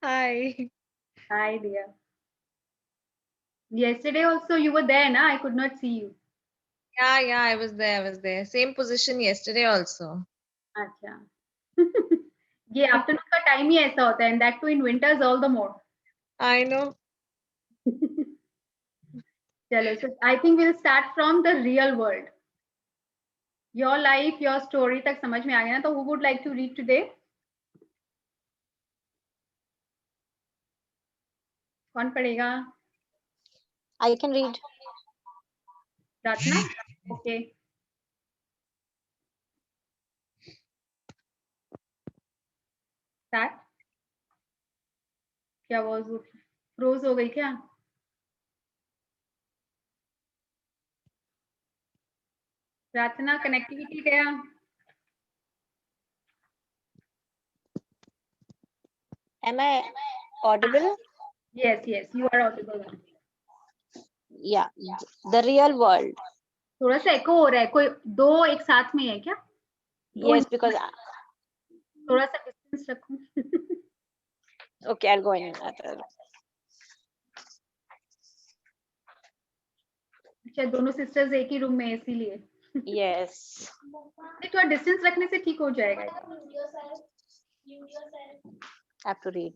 Hi. Hi, dear. Yesterday also you were there, na? I could not see you. Yeah, I was there, Same position yesterday also. अच्छा. ये afternoon का time ही ऐसा होता है, and that too in winters all the more. I know. चलो, so I think we'll start from the real world. Your life, your story तक समझ में आ गया ना? तो who would like to read today? कौन पढ़ेगा? I can read. Ratna? Okay. Start. क्या वो फ्रोज हो गई क्या? प्रार्थना कनेक्टिविटी गया? Am I audible? Yes, you are audible. Yeah, the real world. थोड़ा सा एको हो रहा है, कोई दो एक साथ में है क्या? Yes, because थोड़ा सा डिस्टेंस रखो. okay, I'll go in another. अच्छा, दोनों सिस्टर्स एक ही रूम में है इसीलिए. Yes. थोड़ा डिस्टेंस रखने से ठीक हो जाएगा. Have to read.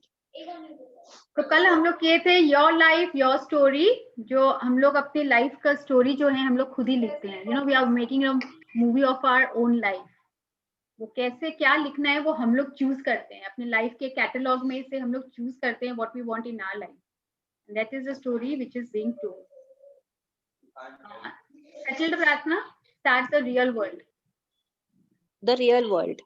तो कल हम लोग किए थे योर लाइफ योर स्टोरी, जो हम लोग अपनी लाइफ का स्टोरी जो है हम लोग खुद ही लिखते हैं. You know we are making a movie of our own life. वो कैसे क्या लिखना है वो हम लोग चूज करते हैं. अपने लाइफ के कैटलॉग में से हम लोग चूज करते हैं what we want in our life. That is the story which is being told. Settled, Pratna? Start the real world. The real world.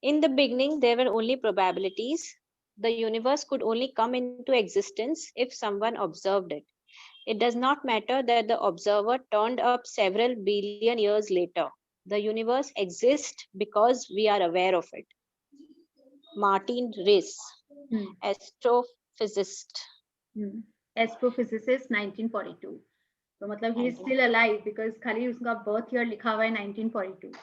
In the beginning, there were only probabilities. The universe could only come into existence if someone observed it. It does not matter that the observer turned up several billion years later. The universe exists because we are aware of it. Martin Rees, astrophysicist. Astrophysicist 1942. तो मतलब he is still alive because खाली उसका birth year लिखा हुआ है 1942.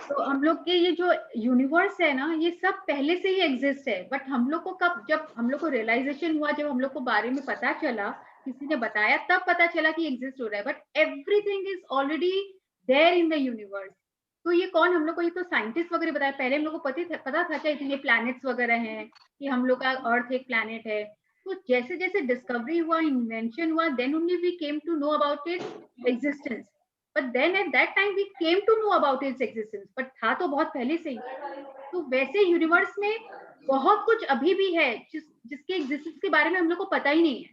तो हम लोग के ये जो यूनिवर्स है ना, ये सब पहले से ही एग्जिस्ट है. बट हम लोग को कब, जब हम लोग को रियलाइजेशन हुआ, जब हम लोग को बारे में पता चला, किसी ने बताया, तब पता चला कि एग्जिस्ट हो रहा है. But everything is already there in the universe. तो ये कौन हम लोग को, ये तो साइंटिस्ट वगैरह बताया. पहले हम लोग को पता था क्या इतने प्लैनेट्स वगैरह हैं, कि हम लोग का अर्थ एक प्लैनेट है. तो जैसे जैसे डिस्कवरी हुआ, इन्वेंशन हुआ, then only we came to know about its existence. But then at that time we came to know about its existence. But था तो बहुत पहले से ही. तो वैसे यूनिवर्स में बहुत कुछ अभी भी है जिसके एग्जिस्टेंस के बारे में हम लोग को पता ही नहीं है.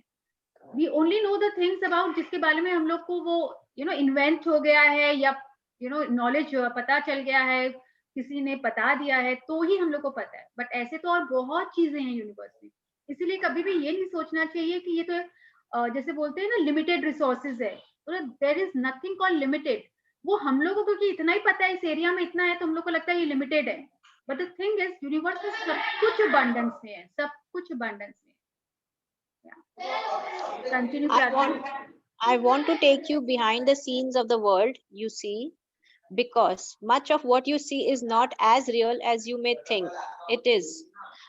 We only know the things about जिसके बारे में हम लोग को वो इन्वेंट हो गया है, या नॉलेज पता चल गया है, किसी ने बता दिया है, तो ही हम लोग को पता है. बट ऐसे तो और बहुत चीजें हैं यूनिवर्स में. इसीलिए कभी भी ये नहीं सोचना चाहिए कि ये तो जैसे बोलते हैं ना लिमिटेड रिसोर्सेज है. There is nothing called limited. वो हम लोगों को क्योंकि इतना ही पता है, इस एरिया में इतना है, तो हम लोग को लगता है ये लिमिटेड है. But the thing is universe में सब कुछ अबंडेंस में है, सब कुछ अबंडेंस में. Continue. I want to take you behind the scenes of the world you see, because much of what you see is not as real as you may think it is.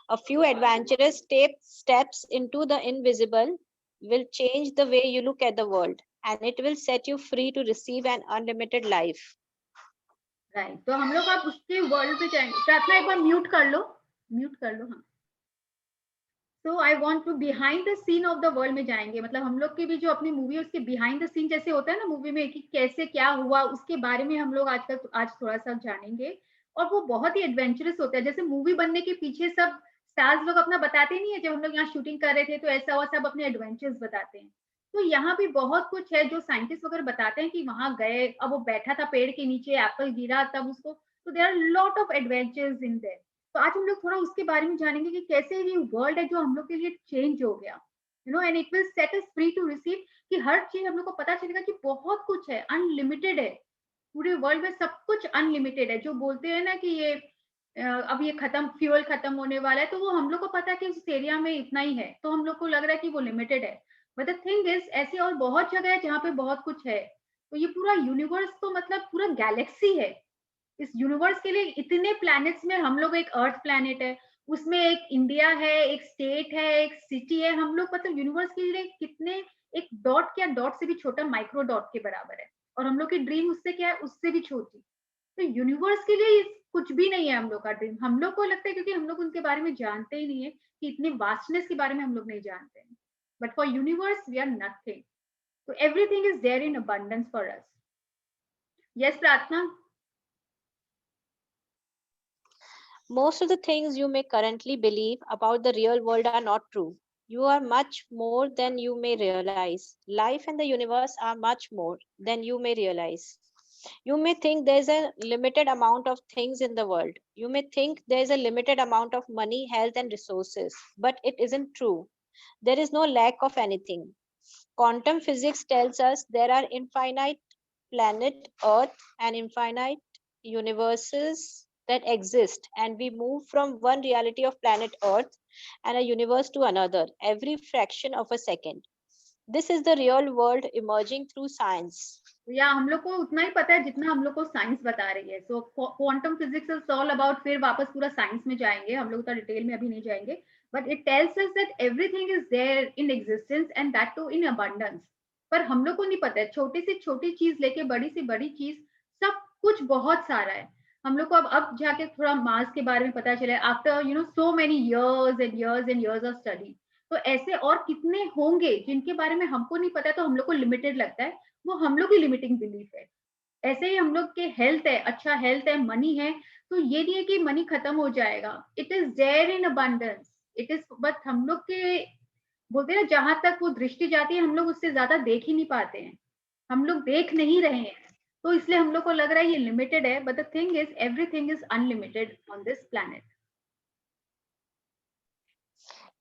A few adventurous steps into the invisible will change the way you look at the world, and it will set you free to receive an unlimited life. Right. तो हम लोग आप उसके world पे जाएंगे. प्रार्थना एक बार mute कर लो. हाँ. तो I want to behind the scene of the world में जाएंगे. मतलब हम लोग की भी जो अपनी मूवी है उसके बिहाइंड द सीन जैसे होता है ना मूवी में, कि कैसे क्या हुआ, उसके बारे में हम लोग आज थोड़ा सा जानेंगे. और वो बहुत ही एडवेंचरस होता है. जैसे मूवी बनने के पीछे सब स्टार्स लोग अपना बताते नहीं है, जब हम लोग यहाँ शूटिंग कर रहे थे तो ऐसा हुआ, सब अपने एडवेंचर्स बताते हैं. तो यहाँ भी बहुत कुछ है जो साइंटिस्ट वगैरह बताते हैं कि वहां गए, अब वो बैठा था पेड़ के नीचे, एप्पल गिरा तब उसको. तो there are lot of adventures in there. तो आज हम लोग थोड़ा उसके बारे में जानेंगे कि कैसे ये वर्ल्ड है जो हम लोग के लिए चेंज हो गया. And it will set us free to receive. कि हर चीज हम लोग को पता चलेगा कि बहुत कुछ है, अनलिमिटेड है. पूरे वर्ल्ड में सब कुछ अनलिमिटेड है. जो बोलते हैं ना कि ये अब ये खत्म, फ्यूल खत्म होने वाला है, तो वो हम लोग को पता है कि उस एरिया में इतना ही है, तो हम लोग को लग रहा है कि वो लिमिटेड है. बट द थिंग इज ऐसी और बहुत जगह है जहाँ पे बहुत कुछ है. तो ये पूरा यूनिवर्स तो मतलब पूरा गैलेक्सी है. इस यूनिवर्स के लिए इतने प्लैनेट्स में हम लोग एक अर्थ प्लैनेट है, उसमें एक इंडिया है, एक स्टेट है, एक सिटी है। हम लोग मतलब यूनिवर्स के लिए कितने, एक डॉट, क्या डॉट से भी छोटा, माइक्रो डॉट के बराबर है, और हम लोग की ड्रीम उससे क्या है, उससे भी छोटी। तो यूनिवर्स के लिए कुछ भी नहीं है हम लोग का ड्रीम। हम लोग को लगता है क्योंकि हम लोग उनके बारे में जानते ही नहीं है, कि इतने वास्टनेस के बारे में हम लोग नहीं जानते हैं। But for universe we are nothing, so everything is there in abundance for us. Yes, Pratna? Most of the things you may currently believe about the real world are not true. You are much more than you may realize. Life and the universe are much more than you may realize. You may think there's a limited amount of things in the world. You may think there's a limited amount of money, health, and resources, but it isn't true. There is no lack of anything. Quantum physics tells us there are infinite planet Earth and infinite universes that exist, and we move from one reality of planet Earth and a universe to another every fraction of a second. This is the real world emerging through science. या हम लोग को उतना ही पता है जितना हम लोग को साइंस बता रही है। सो quantum physics is all about, फिर वापस पूरा साइंस में जाएंगे हम लोग, उतना डिटेल में अभी नहीं जाएंगे, but it tells us that everything is there in existence and that too in abundance. पर हम लोग को नहीं पता है, छोटी से छोटी चीज लेके बड़ी से बड़ी चीज, सब कुछ बहुत सारा है। हम लोग को अब जाके थोड़ा मास के बारे में पता चला, after you know so many years and years and years of study. तो ऐसे और कितने होंगे जिनके बारे में हमको नहीं पता है, तो हम लोग को लिमिटेड लगता है, वो हम लोग की लिमिटिंग बिलीफ है। ऐसे ही हम लोग के हेल्थ है, अच्छा हेल्थ है, मनी है, तो ये नहीं है कि मनी खत्म हो जाएगा, it is there in abundance, it is, but हम लोग के बोलते हैं ना, जहां तक वो दृष्टि जाती है हम लोग उससे ज्यादा देख ही नहीं पाते हैं, हम लोग देख नहीं रहे हैं, तो इसलिए हम लोग को लग रहा है ये लिमिटेड है, but the thing is everything is unlimited on this planet.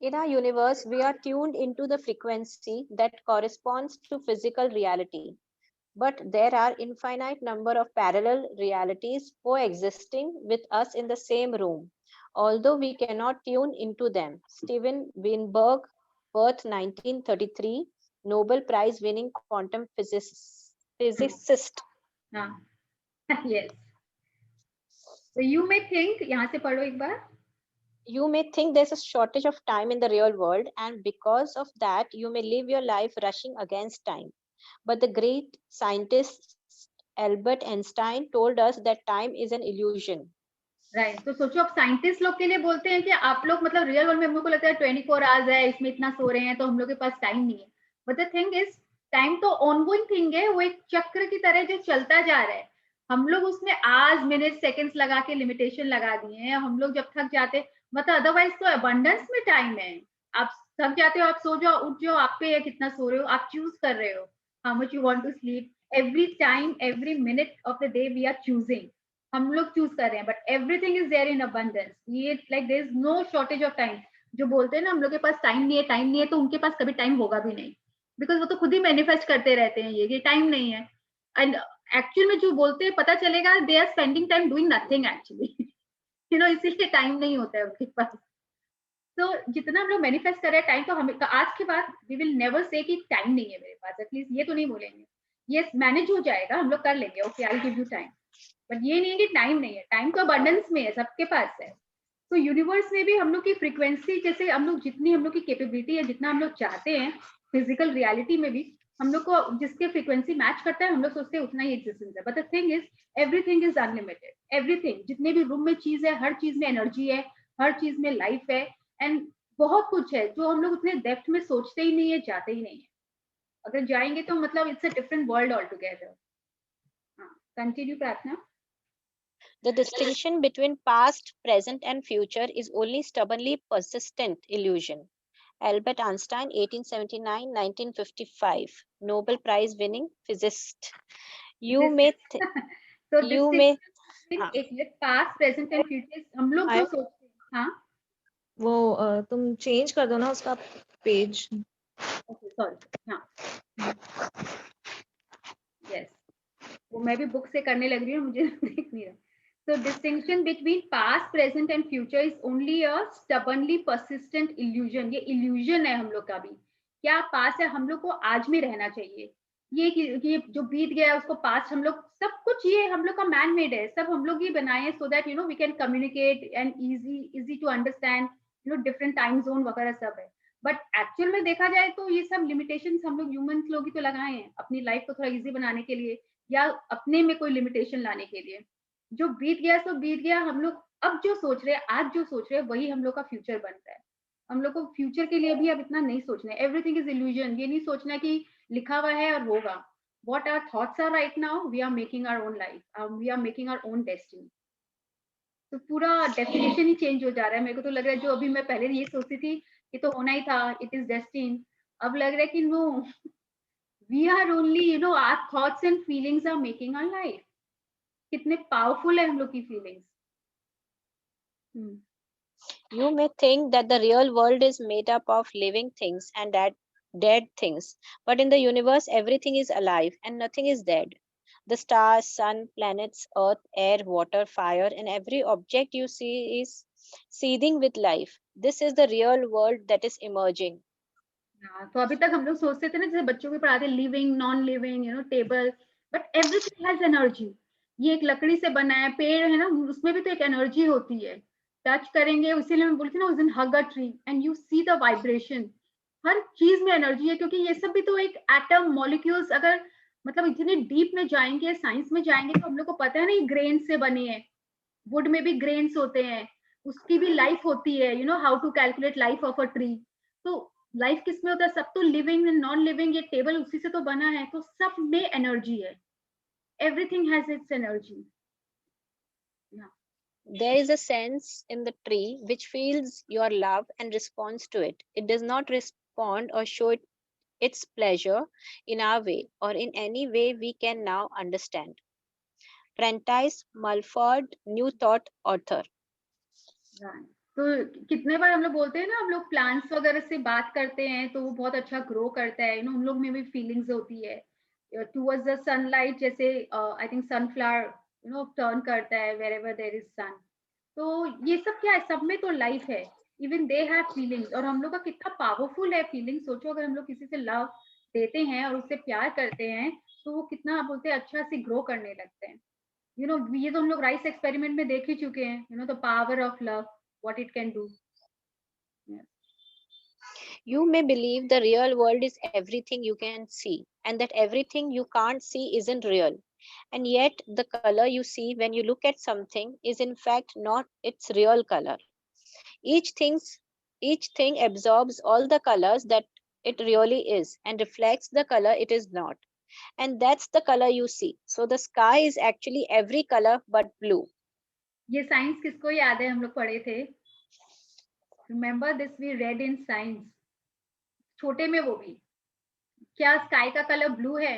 In our universe, we are tuned into the frequency that corresponds to physical reality. But there are infinite number of parallel realities coexisting with us in the same room, although we cannot tune into them. Steven Weinberg, birth 1933, Nobel Prize winning quantum physicist. हाँ, yes. So you may think, यहाँ से पढ़ो एक बार। You may think there's a shortage of time in the real world, and because of that, you may live your life rushing against time. But the great scientist Albert Einstein told us that time is an illusion. Right, तो सोचो अब scientist लोग के लिए बोलते हैं कि आप लोग मतलब रियल वर्ल्ड में हम लोग को लगता है 24 आवर्स है, इसमें इतना सो रहे हैं, तो हम लोग के पास टाइम नहीं है। But the thing is, time तो ऑनगोइंग थिंग है, वो एक चक्र की तरह जो चलता जा रहा है। हम लोग उसमें आवर्स, मिनट, सेकंड्स लगा के लिमिटेशन लगा दिए हैं। हम लोग जब थक जाते, मतलब अदरवाइज तो अबंडेंस में टाइम है। आप थक जाते हो, आप सो जाओ, उठ जाओ, आप पे है कितना सो रहे हो, आप चूज कर रहे हो how much you want to sleep. Every time, every minute of the day we are choosing, हम लोग चूज कर रहे हैं, but everything is there in abundance. ये like there is no shortage of time. जो बोलते हैं ना हम लोग के पास टाइम नहीं है, टाइम नहीं है, तो उनके पास कभी टाइम होगा भी नहीं, बिकॉज वो तो खुद ही मैनिफेस्ट करते रहते हैं ये टाइम नहीं है। एंड एक्चुअल में जो बोलते हैं पता चलेगा they are spending time doing nothing actually, you know, इसीलिए टाइम नहीं होता है उनके पास। तो जितना हम लोग मैनिफेस्ट कर रहे हैं टाइम, तो हमें आज के बाद वी विल नेवर से कि टाइम नहीं है मेरे पास, एटलीस्ट ये तो नहीं बोलेंगे। ये मैनेज हो जाएगा, हम लोग कर लेंगे, okay I give you time, but ये नहीं है कि टाइम नहीं है। टाइम तो अबंडेंस में है, सबके पास है। तो यूनिवर्स में भी हम लोग की फ्रीक्वेंसी, जैसे हम लोग जितनी हम लोग की कैपेबिलिटी है, जितना हम लोग चाहते हैं, फिजिकल रियलिटी में भी हम लोग को जिसके फ्रीक्वेंसी मैच करता है, हम लोग सोचते हैं उतना ही एग्जिस्टेंस है। But the thing is everything is unlimited, everything, जितने भी रूम में चीज है, हर चीज में एनर्जी है, हर चीज में लाइफ है, एंड बहुत कुछ है जो हम लोग उतने डेप्थ में सोचते ही नहीं है, जाते ही नहीं है। अगर जाएंगे तो मतलब it's a different world all together. Continue प्रार्थना। The distinction between past, present, and future is only stubbornly persistent illusion. Albert Einstein, 1879-1955, Nobel Prize winning physicist. You may, तो you may, एक minute, past, present and future हम लोग जो सोचते हैं। हाँ, वो तुम चेंज कर दो ना उसका पेज। ओके सॉरी, हाँ, यस, वो मैं भी बुक से करने लग रही हूँ, मुझे देख नहीं रहा। So distinction between past, present and future is only a stubbornly persistent illusion. ये illusion है हम लोग का भी। क्या पास है, हम लोग को आज में रहना चाहिए। ये जो बीत गया उसको पास्ट हम लोग सब कुछ ये हम लोग का मैन मेड है, सब हम लोग ही बनाए हैं so that we can communicate and easy to understand different time zone वगैरह सब है। बट एक्चुअल में देखा जाए तो ये सब लिमिटेशंस हम लोग ह्यूमंस लोग ही तो लगाए हैं अपनी लाइफ को थोड़ा इजी बनाने के लिए, या अपने में कोई लिमिटेशन लाने के लिए। जो बीत गया सो बीत गया। हम लोग अब जो सोच रहे हैं, आज जो सोच रहे हैं, वही हम लोग का फ्यूचर बनता है। हम लोग को फ्यूचर के लिए भी अब इतना नहीं सोचना है। Everything is illusion. ये नहीं सोचना कि लिखा हुआ है और होगा। What our thoughts are right now, we are making our own life. We are making our own destiny. तो पूरा डेफिनेशन ही चेंज हो जा रहा है। मेरे को तो लग रहा है जो अभी मैं पहले ये सोचती थी कि तो होना ही था, इट इज डेस्टिन, अब लग रहा है कि no, we are only our thoughts and feelings are making our life. कितने पावरफुल है हम लोग की feelings. You may think that the real world is made up of living things and that dead things, but in the universe everything is alive and nothing is dead. The stars, sun, planets, earth, air, water, fire, and every object you see is seething with life. This is the real world that is emerging. तो अभी तक हम लोग सोचते थे ना, जैसे बच्चों को पढ़ाते living non living table, but everything has energy. ये एक लकड़ी से बना है, पेड़ है ना, उसमें भी तो एक एनर्जी होती है। टच करेंगे, इसीलिए मैं बोलती ना उस दिन hug a tree and you see the vibration. हर चीज में एनर्जी है, क्योंकि ये सब भी तो एक एटम मॉलिक्यूल्स, अगर मतलब इतने डीप में जाएंगे, साइंस में जाएंगे, तो हम लोग को पता है ना ये ग्रेन से बने हैं। वुड में भी ग्रेन्स होते हैं, उसकी भी लाइफ होती है। How to calculate life of a tree. तो लाइफ किस में होता है? सब तो लिविंग एंड नॉन लिविंग, ये टेबल उसी से तो बना है। तो सब में एनर्जी है। Everything has its energy. There is a sense in the tree which feels your love and responds to it. It does not respond or show its pleasure in our way or in any way we can now understand. Prentice Mulford, New Thought author. तो कितने बार हम लोग बोलते हैं ना, हम लोग plants वगैरह से बात करते हैं तो वो बहुत अच्छा ग्रो करता है। उन लोग में भी फीलिंग्स होती है टुवर्ड्स द सनलाइट। जैसे आई थिंक सनफ्लावर टर्न करता है वेर एवर देयर इज सन। तो ये सब क्या है? सब में तो लाइफ है। Even they have feelings. और हम लोग का कितना पावरफुल है फीलिंग। सोचो अगर हम लोग किसी से लव देते हैं और उससे प्यार करते हैं, तो वो कितना बोलते हैं अच्छा से ग्रो करने लगते हैं। ये तो हम लोग राइस एक्सपेरिमेंट में देख ही चुके हैं, the power of love, what it can do. Yeah. You may believe the real world is everything you can see, and that everything you can't see isn't real. And yet, the color you see when you look at something is in fact not its real color. Each thing absorbs all the colors that it really is and reflects the color it is not. And that's the color you see. So the sky is actually every color but blue. ये science किसको याद है? हम लोग पढ़े थे। Remember this, we read in science, छोटे में वो भी। क्या स्काई का कलर ब्लू है?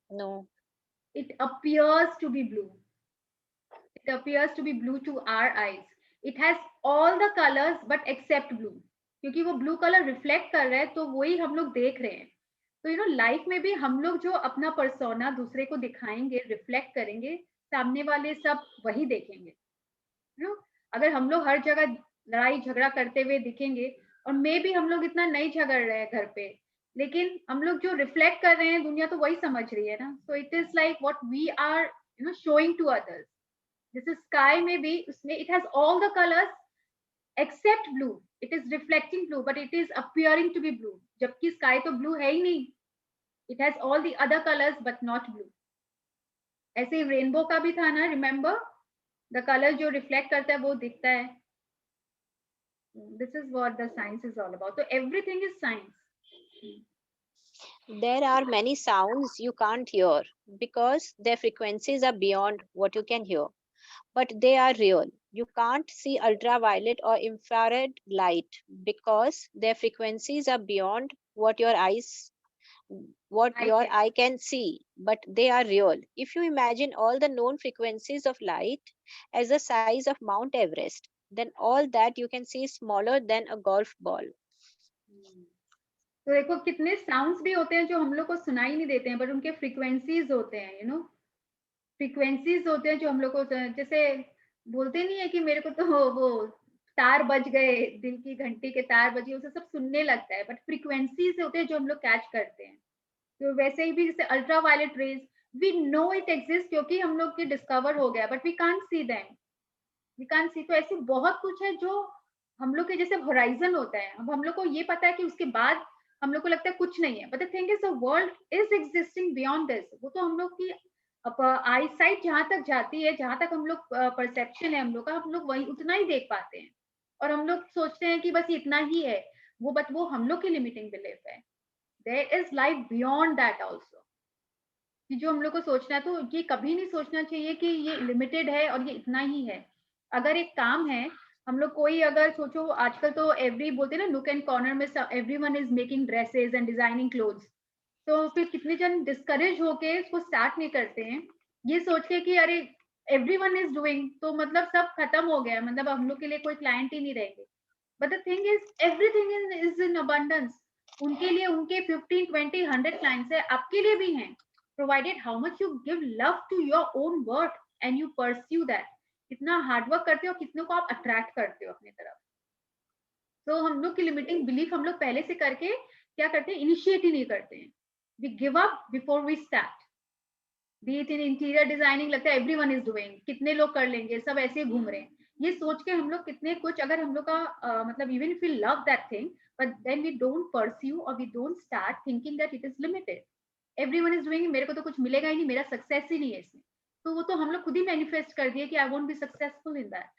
No. It appears to be blue. It appears to be blue to our eyes. It has all the colors but except blue. क्योंकि वो blue colour reflect कर रहा है, तो वही हम लोग देख रहे हैं। तो लाइफ में भी हम लोग जो अपना पर्सोना दूसरे को दिखाएंगे, रिफ्लेक्ट करेंगे, सामने वाले सब वही देखेंगे। अगर हम लोग हर जगह लड़ाई झगड़ा करते हुए दिखेंगे, और मे भी हम लोग इतना नहीं झगड़ रहे हैं घर पे, लेकिन हम लोग जो रिफ्लेक्ट कर रहे हैं, दुनिया तो वही समझ रही है ना। So it is like what we are showing to others. This is sky में भी, उसमें it has all the colours except blue. It is reflecting blue but it is appearing to be blue, जबकि sky तो blue है ही नहीं। It has all the other colours but not blue. ऐसे ही रेनबो का भी था ना, रिमेम्बर, द कलर जो रिफ्लेक्ट करता है वो दिखता है। This is what the science is all about. So everything is science. There are many sounds you can't hear because their frequencies are beyond what you can hear, but they are real. You can't see ultraviolet or infrared light because their frequencies are beyond what your eye can see, but they are real. If you imagine all the known frequencies of light as the size of Mount Everest, then all that you can see is smaller than a golf ball. तो देखो कितने sounds भी होते हैं जो हम लोग को सुनाई नहीं देते हैं, बट उनके फ्रीक्वेंसीज होते हैं। फ्रीक्वेंसीज होते हैं जो हम लोग को, जैसे बोलते नहीं है कि मेरे को तो वो तार बज गए, दिल की घंटी के तार बजे, उसे सब सुनने लगता है, बट फ्रीक्वेंसीज होते हैं जो हम लोग कैच करते हैं। तो वैसे ही भी जैसे ultraviolet rays, we know it exist क्योंकि हम लोग के डिस्कवर हो गया, but we can't see them, we can't see. तो ऐसे बहुत कुछ है जो हम लोग के जैसे होराइजन होता है, अब हम लोग को ये पता है कि उसके बाद हम लोग को लगता है कुछ नहीं है, but the thing is the world is existing beyond this. वो तो हम लोग की आई साइट जहां तक जाती है, जहां तक हम लोग परसेप्शन है हम लोग का, हम लोग वही उतना ही देख पाते हैं, और हम लोग सोचते हैं कि बस इतना ही है वो, बट वो हम लोग की लिमिटिंग बिलीफ है। There is life beyond that also, कि जो हम लोग को सोचना है, तो ये कभी नहीं सोचना चाहिए कि ये लिमिटेड है और ये इतना ही है। अगर एक काम है, हम लोग कोई अगर सोचो, आजकल तो एवरी बोलते हैं ना, नुक एंड कॉर्नर में everyone is making dresses and designing clothes, तो फिर कितने जन डिस्करेज होके इसको स्टार्ट नहीं करते हैं, ये सोच के कि अरे एवरीवन इज डूइंग, तो मतलब सब खत्म हो गया, मतलब हम लोग के लिए कोई क्लाइंट ही नहीं रहेंगे। But the thing is everything is in abundance, उनके लिए उनके 15 20 100 क्लाइंट्स है, आपके लिए भी हैं, provided how much you give love to your own work and you pursue that, कितना हार्डवर्क करते हो, कितनों को आप अट्रैक्ट करते हो अपनी तरफ। तो हम लोग की लिमिटिंग बिलीफ हम लोग पहले से करके क्या करते हैं, इनिशिएट ही नहीं करते हैं, we give up before we start. Be it in interior designing, लगता है एवरीवन इज डूइंग, कितने लोग कर लेंगे, सब ऐसे ही घूम रहे हैं, ये सोच के हम लोग कितने कुछ, अगर हम लोग का मतलब even if we love that thing, but then we don't pursue और we don't start thinking that it is limited, everyone is doing, मेरे को तो कुछ मिलेगा ही नहीं, मेरा सक्सेस ही नहीं है इसमें, तो वो तो हम लोग खुद ही मैनिफेस्ट कर दिए कि I won't be successful in that,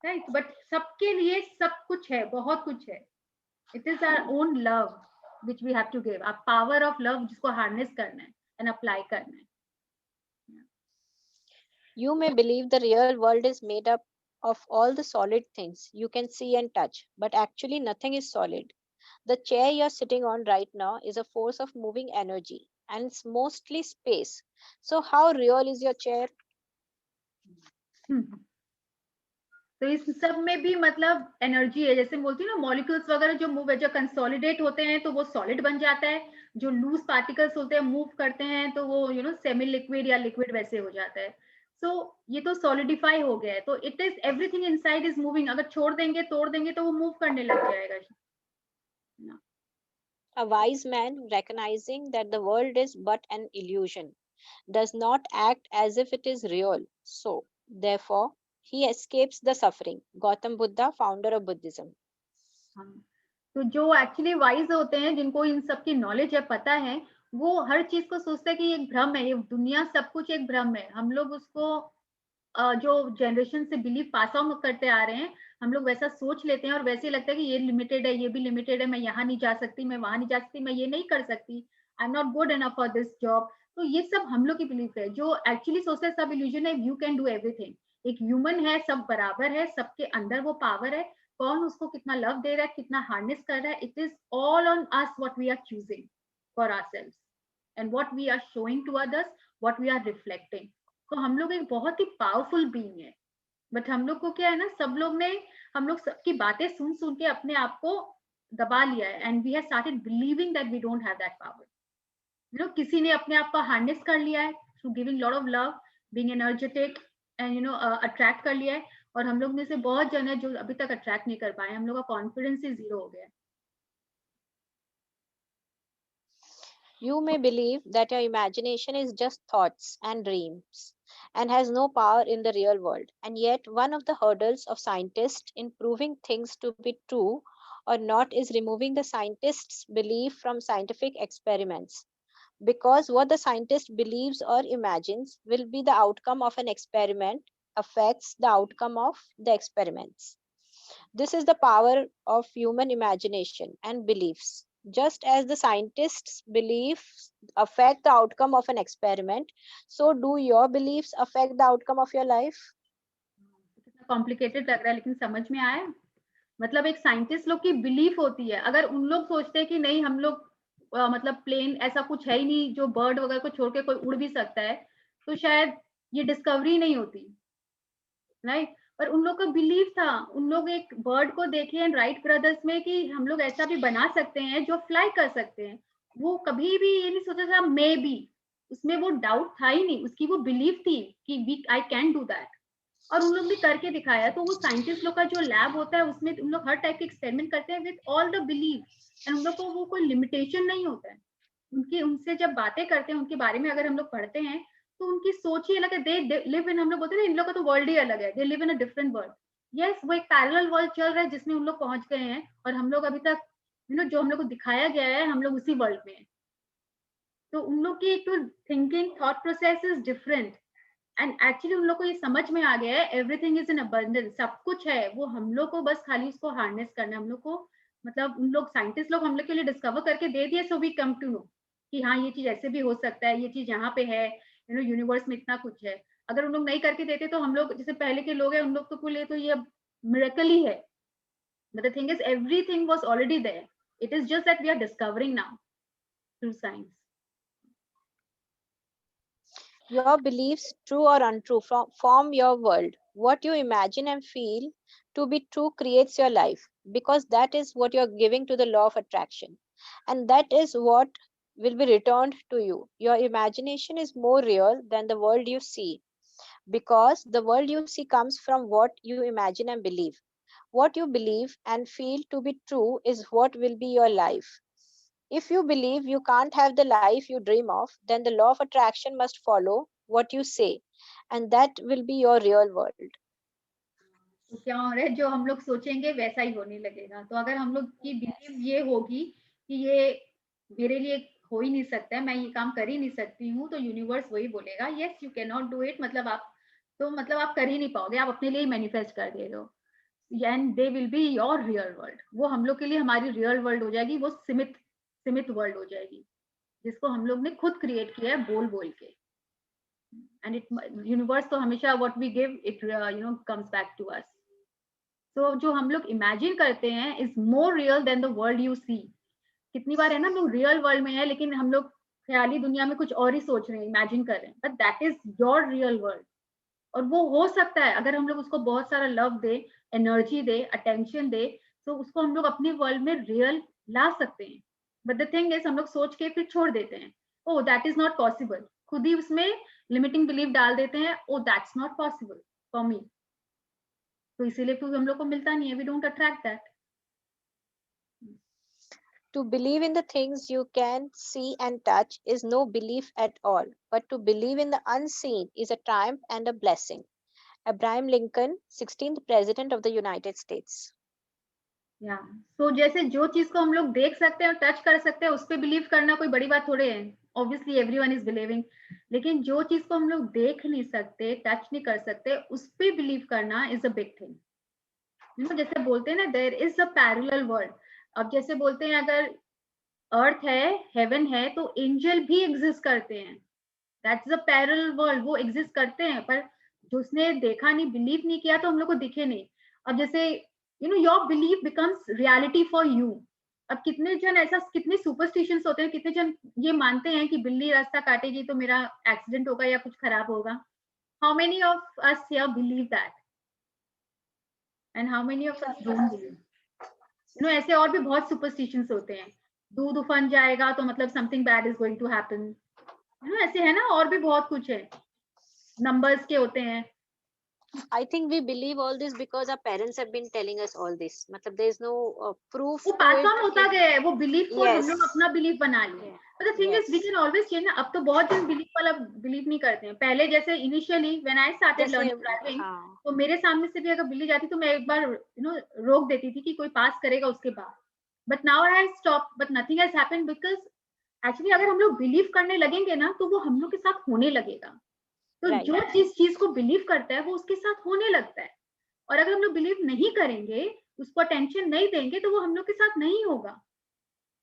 right. But सबके लिए सब कुछ है, बहुत कुछ है, it is our own love which we have to give, a power of love जिसको हार्नेस करना है एंड अप्लाई करना है। You may believe the real world is made up of all the solid things you can see and touch, but actually nothing is solid. The chair you're sitting on right now is a force of moving energy, and it's mostly space. So how real is your chair? तो इस सब में भी मतलब energy है, जैसे बोलती हूँ ना, मॉलिक्यूल्स वगैरह जो मूव है, जो कंसोलिडेट होते हैं तो वो सॉलिड बन जाता है, जो लूज पार्टिकल्स होते हैं मूव करते हैं तो वो सेमी लिक्विड या लिक्विड वैसे हो जाता है। सो ये तो सॉलिडिफाई हो गया है, तो it is everything inside is moving, अगर छोड़ देंगे तोड़ देंगे तो वो मूव करने लग जाएगा। A wise man, recognizing that the world is but an illusion, does not act as if it is real. So, therefore, he escapes the suffering. Gautam Buddha, founder of Buddhism. तो जो actually wise होते हैं, जिनको इन सब की knowledge है, पता है, वो हर चीज को सोचते हैं कि ये एक भ्रम है, ये दुनिया सब कुछ एक भ्रम है। हम लोग उसको जो जनरेशन से बिलीफ पास ऑन करते आ रहे हैं, हम लोग वैसा सोच लेते हैं और वैसे ही लगता है कि ये लिमिटेड है, ये भी लिमिटेड है, मैं यहाँ नहीं जा सकती, मैं वहां नहीं जा सकती, मैं ये नहीं कर सकती, I am not good enough for this job. तो ये सब हम लोग की बिलीफ है, जो एक्चुअली सोचते हैं सब इल्यूजन है, यू कैन डू एवरीथिंग, एक ह्यूमन है, सब बराबर है, सबके अंदर वो पावर है, कौन उसको कितना लव दे रहा है, कितना हार्नेस कर रहा है, it is all on us what we are choosing for ourselves and what we are showing to others, what we are reflecting. तो हम लोग एक बहुत ही पावरफुल बीइंग है, बट हम लोग को क्या है ना, सब लोग ने, हम लोग सबकी बातें सुन सुन के अपने आप को दबा लिया है, and we have started believing that we don't have that power. किसी ने अपने आप को हार्नेस कर लिया है through giving lot of love, being energetic and attract कर लिया है, और हम लोग में से बहुत जन है जो अभी तक अट्रैक्ट नहीं कर पाए, हम लोग का कॉन्फिडेंस ही जीरो हो गया है। You may believe that your imagination is just thoughts and dreams and has no power in the real world. And yet, one of the hurdles of scientists in proving things to be true or not is removing the scientist's belief from scientific experiments. Because what the scientist believes or imagines will be the outcome of an experiment affects the outcome of the experiments. This is the power of human imagination and beliefs. Just as the scientists' beliefs affect the outcome of an experiment, so do your beliefs affect the outcome of your life? कितना complicated लग रहा है, लेकिन समझ में आया। मतलब एक साइंटिस्ट लोग की बिलीफ होती है, अगर उन लोग सोचते हैं कि नहीं हम लोग मतलब प्लेन ऐसा कुछ है ही नहीं जो बर्ड वगैरह को छोड़ के कोई उड़ भी सकता है, तो शायद ये डिस्कवरी नहीं होती, राइट। पर उन लोग का बिलीव था, उन लोग एक बर्ड को देखे एंड राइट ब्रदर्स में कि हम लोग ऐसा भी बना सकते हैं जो फ्लाई कर सकते हैं, वो कभी भी ये नहीं सोचा था मे बी, उसमें वो डाउट था ही नहीं, उसकी वो बिलीव थी कि we I can do that, और उन लोग भी करके दिखाया। तो वो साइंटिस्ट लोग का जो लैब होता है उसमें उन लोग हर टाइप के एक्सपेरिमेंट करते हैं with all the believe, and उन लोग को वो कोई लिमिटेशन नहीं होता है। उनसे जब बातें करते हैं, उनके बारे में अगर हम लोग पढ़ते हैं, तो उनकी सोच ही अलग है। दे लिव इन, हम लोग बोलते हैं ना, इन लोग का तो वर्ल्ड ही अलग है, they live in a different world. Yes, वो एक पैरेलल वर्ल्ड चल रहा है जिसमें उन लोग पहुंच गए हैं, और हम लोग अभी तक जो हम लोग को दिखाया गया है, हम लोग उसी वर्ल्ड में हैं। तो उन लोग की एक तो thinking, thought process is different, and actually उन लोग को ये समझ में आ गया है, एवरीथिंग इज इन अबंडेंस, सब कुछ है, वो हम लोग को बस खाली उसको हार्नेस करना है। हम लोग को मतलब उन लोग साइंटिस्ट लोग हम लोग के लिए डिस्कवर करके दे दिए, so we come to know कि हाँ ये चीज ऐसे भी हो सकता है, ये चीज यहाँ पे है, यूनिवर्स में इतना कुछ है। अगर उन लोग नहीं करके देते तो हम लोग जैसे पहले के लोग हैं, उन लोग तो लिए तो ये मिरेकल ही है। But the thing is everything was already there, it is just that we are discovering now through science. Your beliefs, true or untrue, form your world. What you imagine and feel to be true creates your life, because that is what you're giving to the law of attraction. And that is what will be returned to you. Your imagination is more real than the world you see, because the world you see comes from what you imagine and believe. What you believe and feel to be true is what will be your life. If you believe you can't have the life you dream of, then the law of attraction must follow what you say, and that will be your real world. तो क्या हो रहा है, जो हम लोग सोचेंगे वैसा ही होने लगेगा। तो अगर हम लोग की बिलीव ये होगी कि ये मेरे लिए हो ही नहीं सकता है, मैं ये काम कर ही नहीं सकती हूँ, तो यूनिवर्स वही बोलेगा, yes you can not do it, मतलब आप कर ही नहीं पाओगे, आप अपने लिए ही मैनिफेस्ट कर दे रहे हो, and they will be your real world. वो हम लोग के लिए हमारी रियल वर्ल्ड हो जाएगी, वो सीमित वर्ल्ड हो जाएगी, जिसको हम लोग ने खुद क्रिएट किया है बोल बोल के। एंड इट यूनिवर्स तो हमेशा what we give it comes back to us. तो जो हम लोग इमेजिन करते हैं is more real than the world you see. कितनी बार है ना, हम लोग रियल वर्ल्ड में है, लेकिन हम लोग ख्याली दुनिया में कुछ और ही सोच रहे हैं, इमेजिन कर रहे हैं, but that is your real world. और वो हो सकता है अगर हम लोग उसको बहुत सारा love they, energy they, attention दे, तो उसको हम लोग अपने वर्ल्ड में रियल ला सकते हैं। बट द थिंग इज हम लोग सोच के फिर छोड़ देते हैं, oh that is not possible, खुद ही उसमें लिमिटिंग बिलीफ डाल देते हैं, oh that's not possible for me. तो इसीलिए फिर हम लोग को मिलता नहीं है, we don't attract that. To believe in the things you can see and touch is no belief at all, but to believe in the unseen is a triumph and a blessing. Abraham Lincoln, 16th President of the United States. या तो जैसे जो चीज को हम लोग देख सकते हैं और टच कर सकते हैं, उस पर बिलीव करना कोई बड़ी बात थोड़े है, ऑब्वियसली एवरीवन इज बिलीविंग। लेकिन जो चीज को हम लोग देख नहीं सकते, टच नहीं कर सकते, उस पर बिलीव करना इज अ बिग थिंग। जैसे बोलते हैं ना, there is a parallel world. अब जैसे बोलते हैं अगर अर्थ है, हेवन है, तो एंजल भी एग्जिस्ट करते हैं, दैट्स अ पैरेलल वर्ल्ड, वो एग्जिस्ट करते हैं, पर जो उसने देखा नहीं, बिलीव नहीं किया, तो हम लोग को दिखे नहीं। अब जैसे your believe becomes reality for you. अब कितने जन ऐसा, कितने सुपरस्टिशंस होते हैं, कितने जन ये मानते हैं कि बिल्ली रास्ता काटेगी तो मेरा एक्सीडेंट होगा या कुछ खराब होगा। How many of us here believe that, and how many of us don't believe. ऐसे और भी बहुत सुपरस्टिशंस होते हैं, दूध उफन जाएगा तो मतलब something bad is going to happen, ऐसे है ना, और भी बहुत कुछ है, नंबर्स के होते हैं। I think we believe all this because our parents have been telling us all this. मतलब there is no proof वो to पास it. ऑन होता गया है, वो बिलीफ को हम लोग Yes. अपना बिलीफ बना लिए। But the thing is we can always change ना। अब तो बहुत जन बिलीफ वाला बिलीव नहीं करते हैं। पहले जैसे इनिशियली व्हेन आई स्टार्टेड जैसे लर्निंग ड्राइविंग, हाँ, तो मेरे सामने से भी अगर बिल्ली जाती तो मैं एक बार रोक देती थी कि कोई पास करेगा उसके बाद। But now I stop, but nothing has happened, because actually अगर हम लोग बिलीव करने लगेंगे ना, तो वो हम लोग के साथ होने लगेगा। तो Right. जो जिस चीज को बिलीव करता है वो उसके साथ होने लगता है। और अगर हम लोग बिलीव नहीं करेंगे, उसको अटेंशन नहीं देंगे, तो वो हम लोग के साथ नहीं होगा।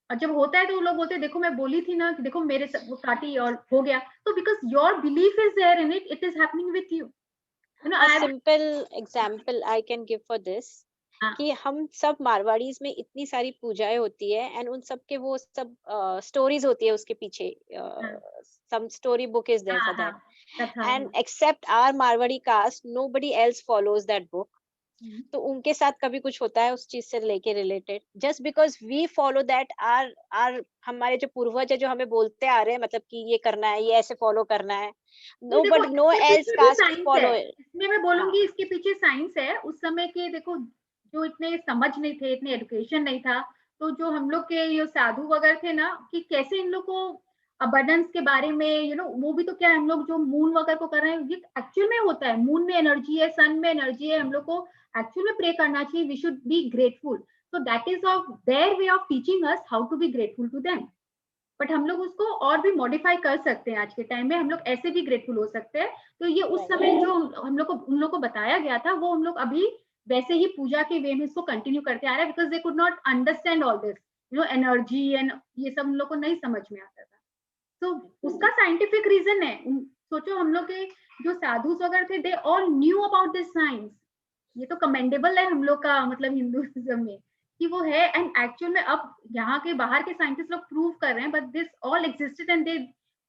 और जब होता है तो वो लोग बोलते हैं, देखो मैं बोली थी ना कि देखो मेरे वो काटी और हो गया। तो because your belief is there in it, it is happening with you. A simple example I can give for this, कि हम सब मारवाड़ीज में इतनी सारी पूजाएं होती है, एंड उन सब के वो सब स्टोरीज होती है उसके पीछे, some story book is there for that, and except our Marwadi caste nobody else follows that book. तो उनके साथ कभी कुछ होता है उस चीज से लेके related, just because we follow that, आर हमारे जो पूर्वज है जो हमें बोलते आ रहे हैं, मतलब कि ये करना है, ये ऐसे फॉलो करना है, no but no else caste follow it. इसमें मैं बोलूंगी इसके पीछे साइंस है। उस समय के देखो, जो इतने समझ नहीं थे, इतने एजुकेशन नहीं था, तो जो हम लोग के ये साधु वगैरह थे ना, कि कैसे इन लोग को अबंडेंस के बारे में वो भी तो क्या हम लोग जो मून वगैरह को कर रहे हैं, ये एक्चुअल में होता है, मून में एनर्जी है, सन में एनर्जी है, हम लोग को एक्चुअल में प्रे करना चाहिए, we should be grateful. So that is of their way of teaching us how to be grateful to them. But हम लोग उसको और भी मॉडिफाई कर सकते हैं, आज के टाइम में हम लोग ऐसे भी ग्रेटफुल हो सकते हैं। तो ये उस समय जो हम लोग को उन लोग को बताया गया था, वो हम लोग अभी वैसे ही पूजा के वे में इसको कंटिन्यू करते आ रहे हैं, because they could not understand all this energy and ये सब हम लोग को नहीं समझ में आता था। तो उसका साइंटिफिक रीजन है। सोचो हम लोग के जो साधु वगैरह थे, they all knew about this science. ये तो कमेंडेबल है हम लोग का, मतलब हिंदुइज्म में कि वो है। एंड एक्चुअल में अब यहाँ के बाहर के साइंटिस्ट लोग प्रूव कर रहे हैं, but this all existed and they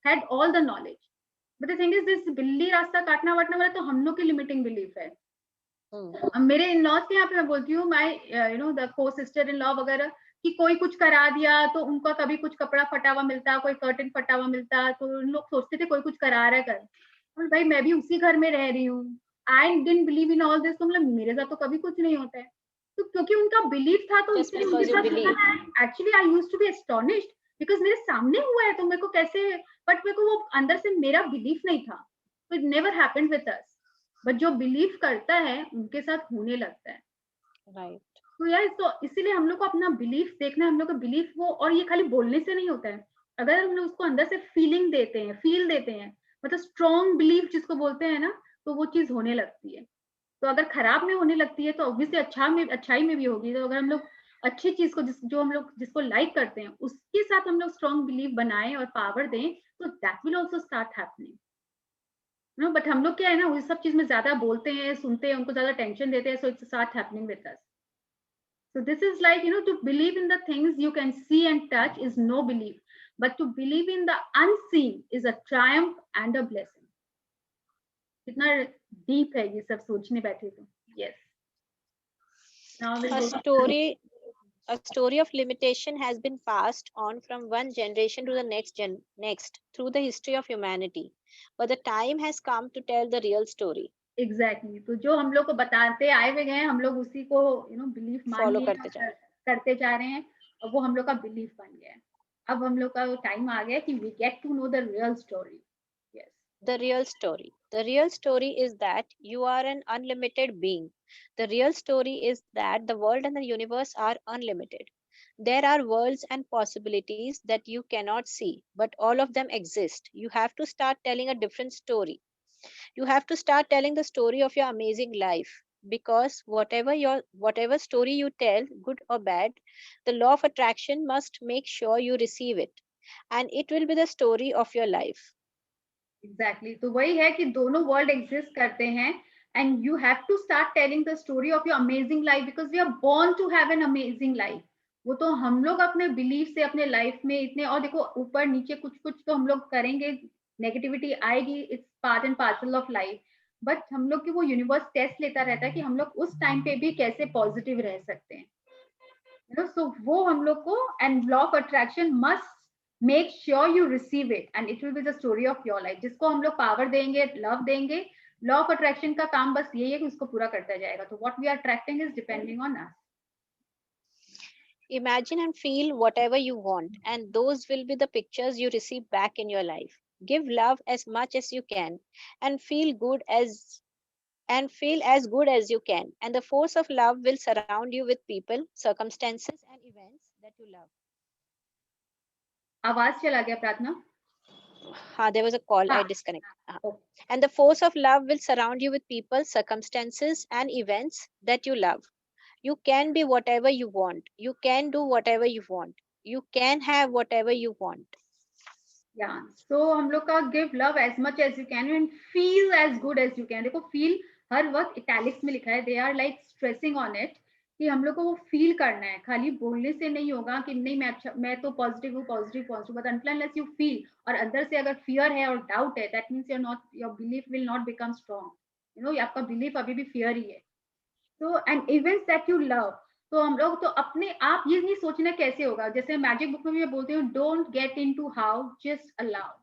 had all the knowledge. But the thing is this बिल्ली रास्ता काटना वाटना वाला तो हम लोग की लिमिटिंग बिलीफ है। मेरे इन लॉज के यहाँ पे मैं बोलती हूँ, माय द को सिस्टर इन लॉ वगैरह, कि कोई कुछ करा दिया तो उनका कभी कुछ कपड़ा फटा हुआ मिलता, कोई कर्टन फटा हुआ मिलता, तो उन लोग सोचते थे कोई कुछ करा रहा है कर। और भाई मैं भी उसी घर में रह रही हूँ, I didn't believe in all this, तो मतलब मेरे साथ तो कभी कुछ नहीं होता है। तो क्योंकि उनका बिलीफ था तो इसलिए उनके साथ actually I used to be astonished, because मेरे सामने हुआ है तो मेरे को कैसे, बट मेरे को वो अंदर से मेरा बिलीफ नहीं था। तो it never happened with us, but जो बिलीव करता है उनके साथ होने लगता है। राइट। तो यार तो इसीलिए हम लोग को अपना बिलीफ देखना है, हम लोग का बिलीफ वो, और ये खाली बोलने से नहीं होता है, अगर हम लोग उसको अंदर से फीलिंग देते हैं, फील देते हैं, मतलब स्ट्रॉन्ग बिलीफ जिसको बोलते हैं ना, तो वो चीज होने लगती है। तो अगर खराब में होने लगती है तो ऑब्वियसली अच्छाई में भी होगी। तो अगर हम लोग अच्छी चीज को जो हम लोग जिसको लाइक करते हैं उसके साथ हम लोग स्ट्रॉन्ग बिलीफ बनाएं और पावर दें, तो that will also start happening. No, but हम लोग क्या है ना, उस सब चीज में ज्यादा बोलते हैं, सुनते हैं, उनको ज्यादा टेंशन देते हैं, so it's start happening with us. So this is like, to believe in the things you can see and touch is no belief, but to believe in the unseen is a triumph and a blessing. कितना deep है ये सब सोचने बैठे तो। Yes. Now we'll A story of limitation has been passed on from one generation to the next through the history of humanity, but the time has come to tell the real story. Exactly. तो जो हम लोग को बताते आए हुए हैं, हम लोग उसी को बिलीफ मान लिए करते जा रहे हैं, और वो हम लोग का बिलीफ बन गया है। अब हम लोग का टाइम आ गया कि we get to know the real story. Yes. The real story. The real story is that you are an unlimited being. The real story is that the world and the universe are unlimited. There are worlds and possibilities that you cannot see, but all of them exist. You have to start telling a different story. You have to start telling the story of your amazing life, because whatever story you tell, good or bad, the law of attraction must make sure you receive it, and it will be the story of your life. Exactly. तो वही है कि दोनों world exist करते हैं, and you have to start telling the story of your amazing life, because we are born to have an amazing life. वो तो हम लोग अपने बिलीफ से अपने लाइफ में इतने, और देखो ऊपर नीचे कुछ कुछ तो हम लोग करेंगे, नेगेटिविटी आएगी, it's part and parcel of life, but हम लोग की वो यूनिवर्स टेस्ट लेता रहता है कि हम लोग उस टाइम पे भी कैसे पॉजिटिव रह सकते हैं। सो वो हम लोग को, and law of attraction must make sure you receive it and it will be the story of your life, जिसको हम लोग पावर देंगे, लव देंगे। लॉ ऑफ अट्रैक्शन का काम बस यही है कि उसको पूरा करता जाएगा। तो what we are attracting is depending on us. Imagine and feel whatever you want, and those will be the pictures you receive back in your life. Give love as much as you can, and feel as good as you can, and the force of love will surround you with people, circumstances, and events that you love. आवाज चला गया प्रार्थना। There was a call. I disconnected. And the force of love will surround you with people, circumstances, and events that you love. You can be whatever you want. You can do whatever you want. You can have whatever you want. Yeah. So हम लोग का give love as much as you can and feel as good as you can. देखो feel हर वक्त italics में लिखा है. They are like stressing on it. कि हम लोग को वो फील करना है, खाली बोलने से नहीं होगा कि नहीं मैं तो पॉजिटिव हूँ, but until unless you feel, और अंदर से अगर फियर है और डाउट है, that means your belief will not become strong. आपका बिलीफ अभी भी फियर ही है। तो and events that you love, तो हम लोग तो अपने आप ये नहीं सोचना कैसे होगा, जैसे मैजिक बुक में भी मैं बोलती हूँ, don't get into how, just allow.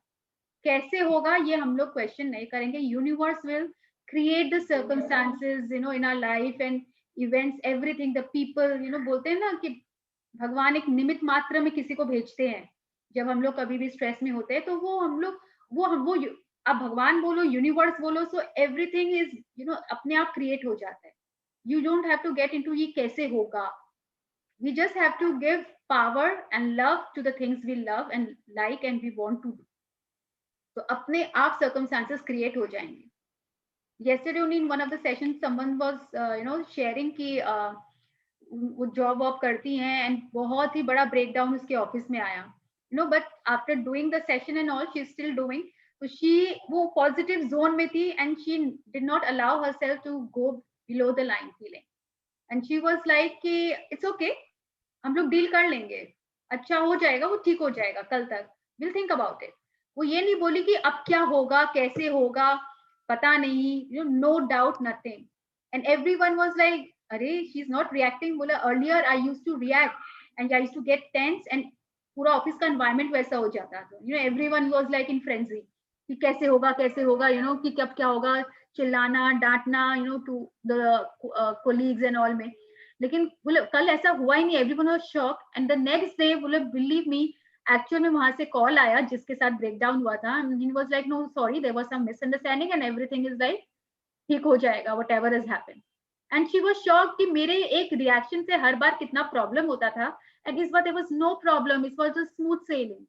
कैसे होगा ये हम लोग क्वेश्चन नहीं करेंगे, universe will create the circumstances in our life and events, everything, the people, बोलते हैं ना कि भगवान एक निमित्त मात्र में किसी को भेजते हैं जब हम लोग कभी भी स्ट्रेस में होते हैं, तो वो हम लोग वो अब भगवान बोलो, यूनिवर्स बोलो, सो एवरीथिंग इज अपने आप क्रिएट हो जाता है. You don't have to get into ये कैसे होगा. We just have to give power and love to the things we love and like and we want to do. तो अपने आप circumstances create हो जाएंगे. Yesterday only in one of the sessions someone was sharing कि वो job वॉब करती हैं and बहुत ही बड़ा breakdown उसके ऑफिस में आया. But after doing the session and all, she's still doing. So she वो positive zone में थी and she did not allow herself to go below the line feeling. And she was like कि it's okay, हम लोग deal कर लेंगे, अच्छा हो जाएगा, वो ठीक हो जाएगा कल तक, विल थिंक अबाउट इट. वो ये नहीं बोली कि अब क्या होगा, कैसे होगा, पता नहीं, no doubt, nothing. And everyone was like अरे शी इज नॉट रिएक्टिंग. बोला earlier I used to react and I used to get tense and पूरा ऑफिस का एनवायरनमेंट वैसा हो जाता था. Everyone was like in frenzy कि कैसे होगा कि कब क्या होगा, चिल्लाना, डांटना, to the colleagues and all में. लेकिन बोले कल ऐसा हुआ ही नहीं. Everyone was shocked and the next day बोले बिलीव मी, एक्चुअल में वहां से कॉल आया जिसके साथ ब्रेकडाउन हुआ था. He was like no sorry, there was some misunderstanding and everything is like ठीक हो जाएगा, whatever has happened. And she was shocked कि मेरे एक रिएक्शन से हर बार कितना प्रॉब्लम होता था एंड इस बार there was no problem, it was a smooth sailing.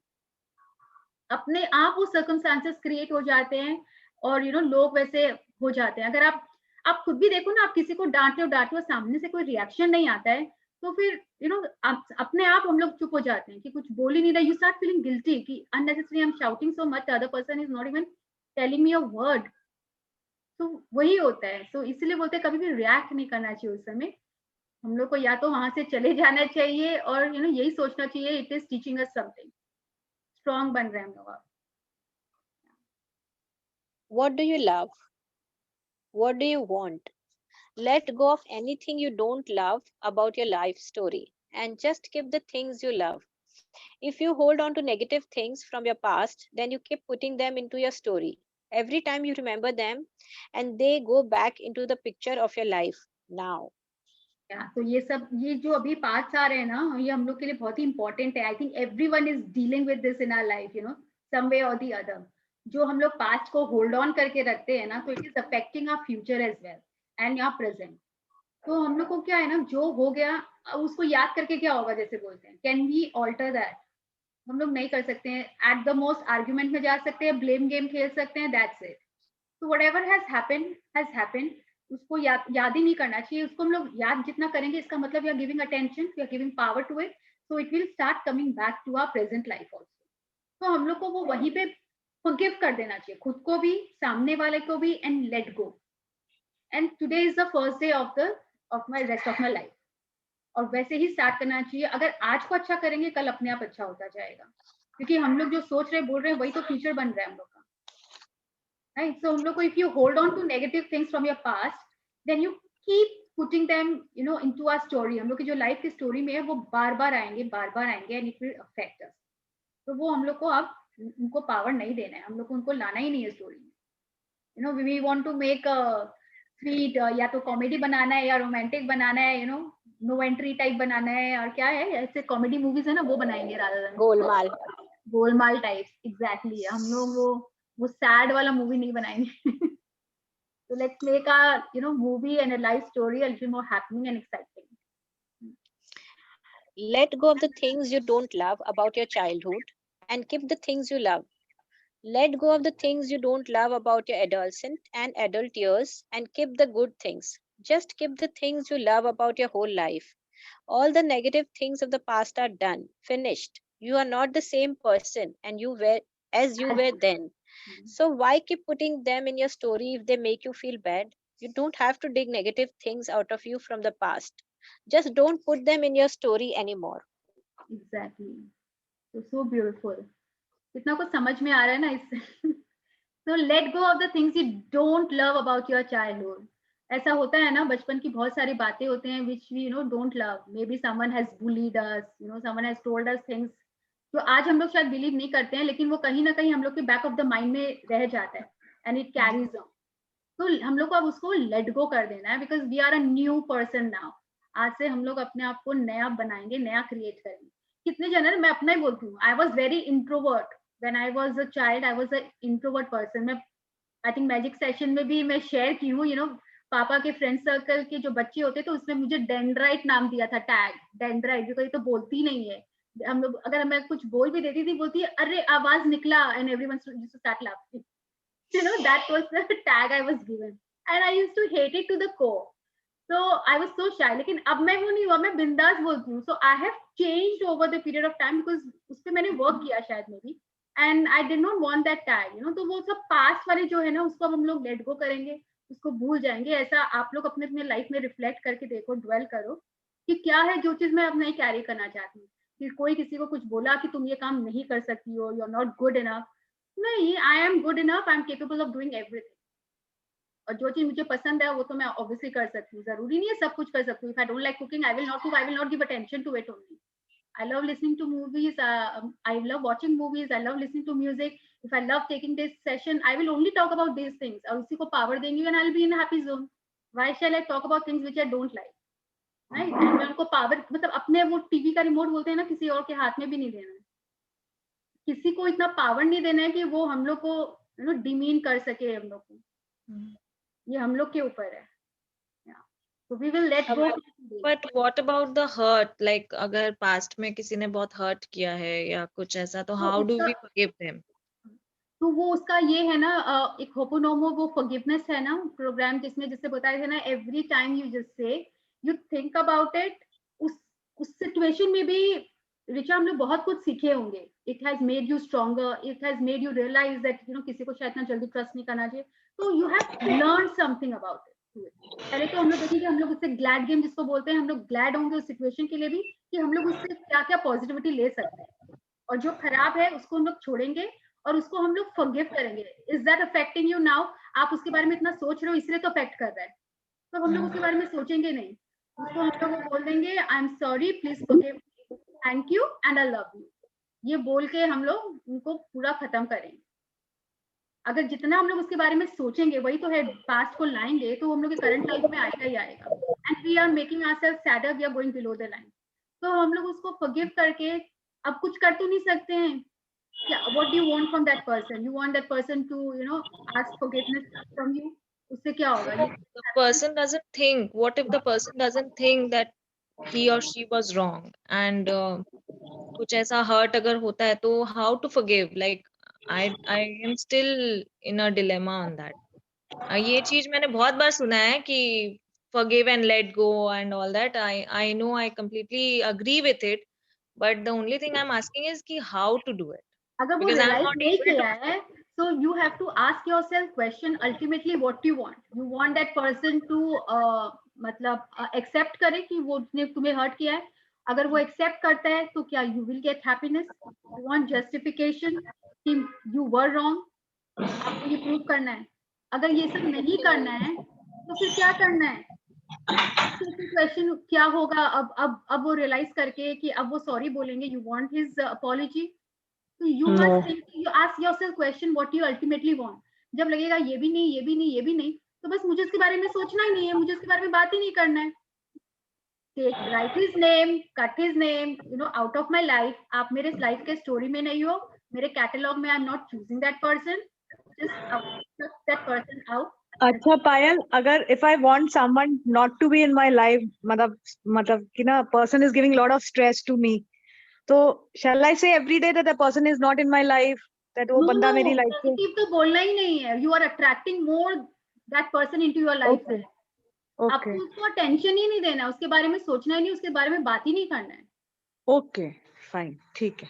अपने आप वो सर्कमस्टेंसेस क्रिएट हो जाते हैं और लोग वैसे हो जाते हैं. अगर आप खुद भी देखो ना, आप किसी को डांटते हो सामने से कोई रिएक्शन नहीं आता है तो फिर अपने आप हम लोग चुप हो जाते हैं कि कुछ बोल ही नहीं रहा. यू स्टार्ट फीलिंग गिल्टी कि unnecessary I am shouting so much, the other person is not even telling me a word. तो वही होता है. तो इसलिए बोलते हैं कभी भी रिएक्ट नहीं करना चाहिए उस समय. हम लोग को या तो वहां से चले जाना चाहिए और यही सोचना चाहिए it is teaching us something. Strong बन रहे हैं हम लोग. What do you love? What do you want? Let go of anything you don't love about your life story and just keep the things you love. If you hold on to negative things from your past, then you keep putting them into your story. Every time you remember them, and they go back into the picture of your life now. तो ये जो अभी parts आ रहे हैं ना, ये हम लोग के लिए बहुत ही इंपॉर्टेंट है. I think everyone is dealing with this in our life, some way or the other. जो हम लोग पास्ट को होल्ड ऑन करके रखते हैं ना, तो it is affecting our future as well and our present. तो हम लोग को क्या है ना, जो हो गया उसको याद करके क्या होगा, जैसे बोलते हैं कैन वी ऑल्टर दैट. हम लोग नहीं कर सकते हैं. एट द मोस्ट आर्ग्यूमेंट में जा सकते हैं, ब्लेम गेम खेल सकते हैं, दैट्स इट. तो व्हाटएवर हैज हैपेंड उसको याद ही नहीं करना चाहिए. उसको हम लोग याद जितना करेंगे, इसका मतलब we are giving attention, we are giving power to it, so it will start coming back to our present life also. तो हम लोग को वो वहीं पे फॉरगिव कर देना चाहिए, खुद को भी, सामने वाले को भी, and let go. And today is the first day of my rest of my life. और वैसे ही स्टार्ट करना चाहिए. अगर आज को अच्छा करेंगे, कल अपने आप अच्छा होता जाएगा, क्योंकि हम लोग जो सोच रहे बोल रहे हैं वही तो फ्यूचर बन रहा है हम लोग का. Right? So हम लोग को if you hold on to negative things from your past, then you keep putting them, into our story. हम लोग की जो लाइफ की स्टोरी में है वो बार बार आएंगे and it will affect us. तो वो हम लोग को अब उनको पावर नहीं देना है, हम लोग को उनको लाना ही नहीं है स्टोरी में. We want to make a sweet, या तो कॉमेडी बनाना है या रोमांटिक बनाना है, नो एंट्री टाइप बनाना है, और क्या है ऐसे कॉमेडी मूवीज है ना, वो बनाएंगे राधा गोलमाल टाइप. एग्जैक्टली. हम लोग वो सैड वाला मूवी नहीं बनाएंगे. So let's make a movie and a life story a little more happening and exciting. Let go of the things you don't love about your childhood and keep the things you love. Let go of the things you don't love about your adolescent and adult years and keep the good things. Just keep the things you love about your whole life. All the negative things of the past are done, finished. You are not the same person and you were then. So why keep putting them in your story if they make you feel bad? You don't have to dig negative things out of you from the past. Just don't put them in your story anymore. Exactly. So beautiful. कितना कुछ समझ में आ रहा है ना इससे. So let go of the things you don't love about your childhood. ऐसा होता है ना, बचपन की बहुत सारी बातें होते हैं which we don't love. Maybe someone has bullied us, someone has told us things जो आज हम लोग शायद बिलीव नहीं करते हैं, लेकिन वो कहीं ना कहीं हम लोग के बैक ऑफ द माइंड में रह जाता है एंड इट कैरीज ऑन. तो हम लोग को अब उसको लेट गो कर देना है, because we are a new person now. आज से हम लोग अपने आप को नया बनाएंगे, नया क्रिएट करेंगे। कितने जन है, मैं अपना ही बोलती हूँ, I was very introvert when I was a child, I was a introvert person. मैं आई थिंक मैजिक सेशन में भी मैं शेयर की हूँ, पापा के फ्रेंड सर्कल के जो बच्चे होते तो उसने मुझे डेंड्राइट नाम दिया था, टैग डेंड्राइट, बिकॉज ये तो बोलती नहीं है। हम लोग अगर मैं कुछ बोल भी देती थी, बोलती है अरे आवाज निकला, and everyone used to start laughing. that was the tag I was given and I used to hate it to the core. So I was so shy. लेकिन अब मैं वो नहीं हुआ, मैं बिंदास बोलती हूँ. So I have changed over the period of time because उस पे मैंने वर्क किया शायद में भी, and I did not want that tag, तो वो सब पास्ट वाले जो है ना, उसको हम लोग लेट गो करेंगे, उसको भूल जाएंगे। ऐसा आप लोग अपने अपने लाइफ में रिफ्लेक्ट करके देखो, ड्वेल करो कि क्या है जो चीज मैं अब नहीं कैरी करना चाहती हूँ। कि कोई किसी को कुछ बोला कि तुम ये काम नहीं कर सकती हो, you are not good enough, नहीं, I am good enough, I am capable of doing everything. और जो चीज मुझे पसंद है वो तो मैं ऑब्वियसली कर सकती हूँ, जरूरी नहीं है सब कुछ कर सकती हूँ। If I don't like cooking, I will not give attention to it only. I love listening to movies. I love watching movies. I love listening to music. If I love taking this session, I will only talk about these things. और उसी को power देंगी and I'll be in a happy zone. Why shall I talk about things which I don't like? Right? And मैं उनको power, मतलब अपने वो TV का रिमोट बोलते हैं ना, किसी और के हाथ में भी नहीं देना है। किसी को इतना पावर नहीं देना है कि वो हम लोग को डिमीन कर सके हम लोग को। ये हम लोग के ऊपर है। So we will let go. But what about the hurt? Like अगर past में किसी ने बहुत hurt किया है या कुछ ऐसा, तो how do we forgive them? तो वो उसका ये है ना, एक होपोनोमो, वो फॉरगिवनेस है ना प्रोग्राम, जिसमें जिससे बताया है ना, every time you just say, you think about it, उस सिचुएशन में भी रिचा हम लोग बहुत कुछ सीखे होंगे। It has made you stronger, it has made you realise that किसी को शायद इतना जल्दी ट्रस्ट नहीं करना चाहिए। तो you have learn something about it. पहले तो हम लोग देखेंगे, हम लोग उससे ग्लैड गेम जिसको बोलते हैं, हम लोग ग्लैड होंगे उस सिचुएशन के लिए भी कि हम लोग उससे क्या क्या पॉजिटिविटी ले सकते हैं, और जो खराब है उसको हम लोग छोड़ेंगे और उसको हम लोग फॉरगिव करेंगे। Is that affecting you now? आप उसके बारे में इतना सोच रहे हो इसलिए तो अफेक्ट कर रहा है, तो हम लोग उसके बारे में सोचेंगे नहीं, उसको हम लोग बोल देंगे I am sorry, please forgive, thank you and I love you, ये बोल के हम लोग उनको पूरा खत्म करेंगे। अगर जितना हम लोग उसके बारे में सोचेंगे, वही तो है, पास्ट को लाएंगे तो हम लोग के करंट लाइफ में आएगा ही आएगा। And we are making ourself sadder, we are going below the line. तो हम लोग उसको फॉरगिव करके, अब कुछ कर तो नहीं सकते हैं, क्या, what do you want from that person? You want that person to ask forgiveness from you? उससे क्या होगा? The person doesn't think. What if the person doesn't think that he or she was wrong? And कुछ ऐसा hurt अगर होता है तो how to forgive? Like I am still in a dilemma on that. ये चीज मैंने बहुत बार सुना है कि forgive and let go and all that. I know, I completely agree with it, but the only thing I'm asking is कि how to do it. अगर वो Because I'm रियलाइज not नहीं able किया to. है, so you have to ask yourself question, ultimately what you want. You want that person to मतलब accept करे कि वो उसने तुम्हें हर्ट किया है। अगर वो एक्सेप्ट करता है तो क्या you will get happiness? You want justification कि you were wrong? आपको ये प्रूव करना है। अगर ये सब नहीं करना है तो फिर क्या करना है? क्वेश्चन क्या होगा अब वो रियलाइज करके कि अब वो सॉरी बोलेंगे, यू वांट हिज अपॉलॉजी, तो you must think, you ask yourself question what you ultimately want. जब लगेगा ये भी नहीं, ये भी नहीं, ये भी नहीं, तो बस मुझे उसके बारे में सोचना ही नहीं है, मुझे उसके बारे में बात ही नहीं करना है। Right his name, cut his name, out of my life. आप मेरे लाइफ के स्टोरी में नहीं हो, मेरे कैटलॉग में I am not choosing that person, just that person out. अच्छा पायल, अगर if I want someone not to be in my life, मतलब कि ना person is giving lot of stress to me, तो shall I say every day that the person is not in my life, that वो बंदा मेरी life से? Negative तो बोलना ही नहीं है, you are attracting more that person into your life. आपको उसको अटेंशन ही नहीं देना, उसके बारे में सोचना ही नहीं, उसके बारे में बात ही नहीं करना है। ओके फाइन, ठीक है।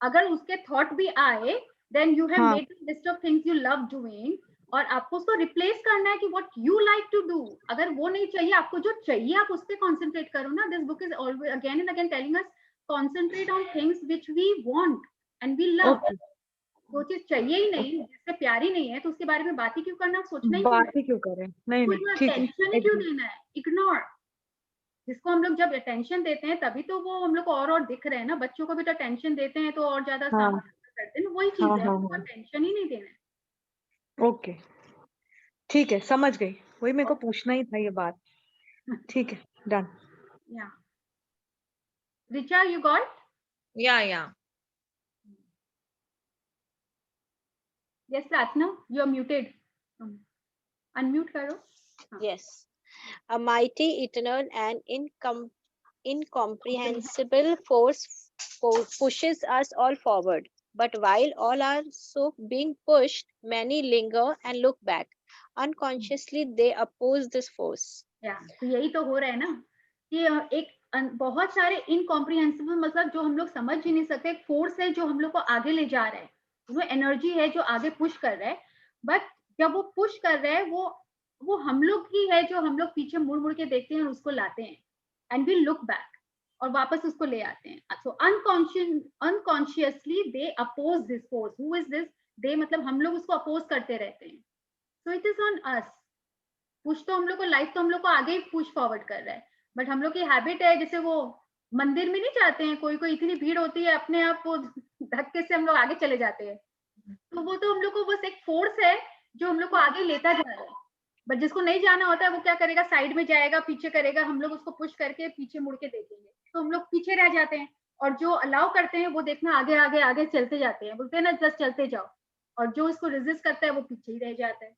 अगर उसके थॉट भी आए, then you have made a list of things you love doing, और आपको उसको रिप्लेस करना है कि what you like to do. अगर वो नहीं चाहिए, आपको जो चाहिए आप उस पे कॉन्सेंट्रेट करो ना। This book is always again and again telling us concentrate on things which we want and we love. वो चीज चाहिए ही नहीं, जिससे प्यार ही नहीं है, तो उसके बारे में बात ही क्यों करना, सोचना ही बात ही क्यों करें? नहीं नहीं, ठीक है। टेंशन ही क्यों देना है, इग्नोर। जिसको हम लोग जब अटेंशन देते हैं तभी तो वो हम लोग को और दिख रहे हैं ना। बच्चों को भी तो अटेंशन देते हैं तो और ज्यादा करते हैं, वही चीज है, उसको अटेंशन ही नहीं देना है। ओके ठीक है, समझ गई, वही मेरे को पूछना ही था ये बात। ठीक है, done. Yeah. Richa, you got? Yeah. Yes, Pratna, you are muted. Unmute karo. Yes. A mighty, eternal, and incomprehensible force pushes us all forward. But while all are so being pushed, many linger and look back. Unconsciously, they oppose this force. तो यही तो हो रहा है ना कि एक बहुत सारे इनकॉम्प्रिहेंसिबल मतलब जो हम लोग समझ ही नहीं सकते, एक फोर्स है जो हम लोग को आगे ले जा रहा है, वो एनर्जी है जो आगे पुश कर रहा है, बट जब वो पुश कर रहा है वो हम लोग ही है जो हम लोग पीछे मुड़ मुड़ के देखते हैं और उसको लाते हैं, एंड वी लुक बैक और वापस उसको ले आते हैं. So unconsciously they oppose this force. Who is this? They मतलब हम लोग उसको अपोज करते रहते हैं. So it is on us. Push तो हम लोग को, लाइफ तो हम लोग को आगे ही पुश फॉरवर्ड कर रहा है, बट हम लोग की हैबिट है, जैसे वो मंदिर में नहीं जाते हैं, कोई कोई इतनी भीड़ होती है, अपने आप वो धक्के से हम लोग आगे चले जाते हैं. तो वो तो हम लोग को बस एक फोर्स है जो हम लोग को आगे लेता जा रहा है, बट जिसको नहीं जाना होता है वो क्या करेगा, साइड में जाएगा, पीछे करेगा, हम लोग उसको पुश करके पीछे मुड़ के देखेंगे, तो हम लोग पीछे रह जाते हैं. और जो अलाउ करते हैं वो देखना आगे आगे आगे चलते जाते हैं, बोलते हैं ना जस्ट चलते जाओ. और जो इसको रेजिस्ट करता है वो पीछे ही रह जाता है,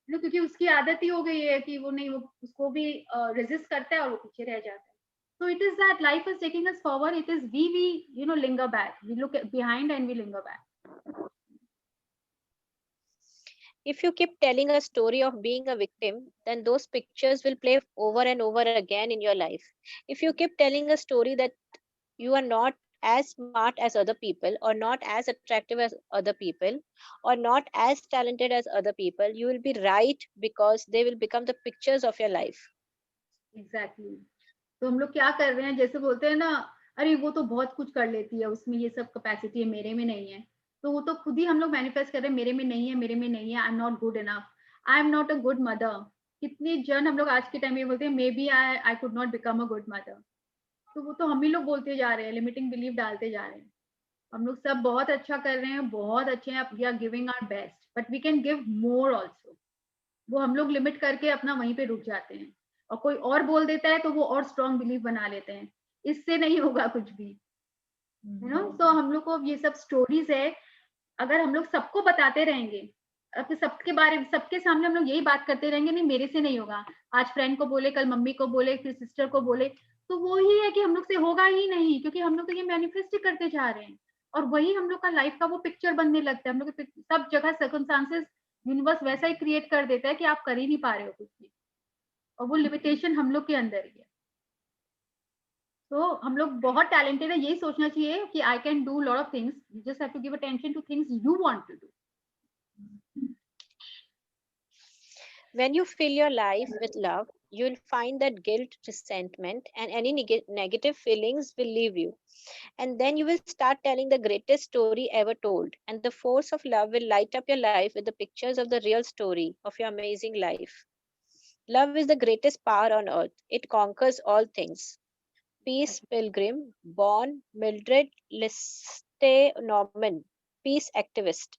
क्योंकि उसकी आदत ही हो गई है कि वो नहीं, वो उसको भी रेजिस्ट करता है और वो पीछे रह जाता है. So it is that life is taking us forward. It is we linger back. We look behind and we linger back. If you keep telling a story of being a victim, then those pictures will play over and over again in your life. If you keep telling a story that you are not as smart as other people, or not as attractive as other people, or not as talented as other people, you will be right, because they will become the pictures of your life. Exactly. तो हम लोग क्या कर रहे हैं, जैसे बोलते हैं ना, अरे वो तो बहुत कुछ कर लेती है, उसमें ये सब कैपेसिटी है, मेरे में नहीं है. तो वो तो खुद ही हम लोग मैनिफेस्ट कर रहे हैं, मेरे में नहीं है, मेरे में नहीं है, I am not good enough, I am not a good mother. कितने जन हम लोग आज के टाइम में बोलते हैं, maybe I could not become a good mother. तो वो तो हम ही लोग बोलते जा रहे हैं, लिमिटिंग बिलीफ डालते जा रहे हैं. हम लोग सब बहुत अच्छा कर रहे हैं, बहुत अच्छे हैं, we are giving our best, but we can give more also. वो हम लोग लिमिट करके अपना वहीं पे रुक जाते हैं, और कोई और बोल देता है तो वो और स्ट्रॉन्ग बिलीफ बना लेते हैं, इससे नहीं होगा कुछ भी, यू नो. तो हम लोग को ये सब स्टोरीज है, अगर हम लोग सबको बताते रहेंगे, अपने सबके बारे में, सबके सामने हम लोग यही बात करते रहेंगे, नहीं मेरे से नहीं होगा, आज फ्रेंड को बोले, कल मम्मी को बोले, फिर सिस्टर को बोले, तो वो ही है कि हम लोग से होगा ही नहीं, क्योंकि हम लोग तो ये मैनिफेस्ट ही करते जा रहे हैं, और वही हम लोग का लाइफ का वो पिक्चर बनने लगता है. हम लोग सब जगह सर्कमस्टांसेस, यूनिवर्स वैसा ही क्रिएट कर देता है कि आप कर ही नहीं पा रहे हो कुछ भी, और वो लिमिटेशन हम लोग के अंदर ही है. तो हम लोग बहुत टैलेंटेड है, यही सोचना चाहिए कि I can do lot of things, you just have to give attention to things you want to do. When you fill your life with love, you'll find that guilt, resentment, and any negative feelings will leave you. And then you will start telling the greatest story ever told. And the force of love will light up your life with the pictures of the real story of your amazing life. Love is the greatest power on earth. It conquers all things. Peace Pilgrim, born Mildred Liste Norman, peace activist.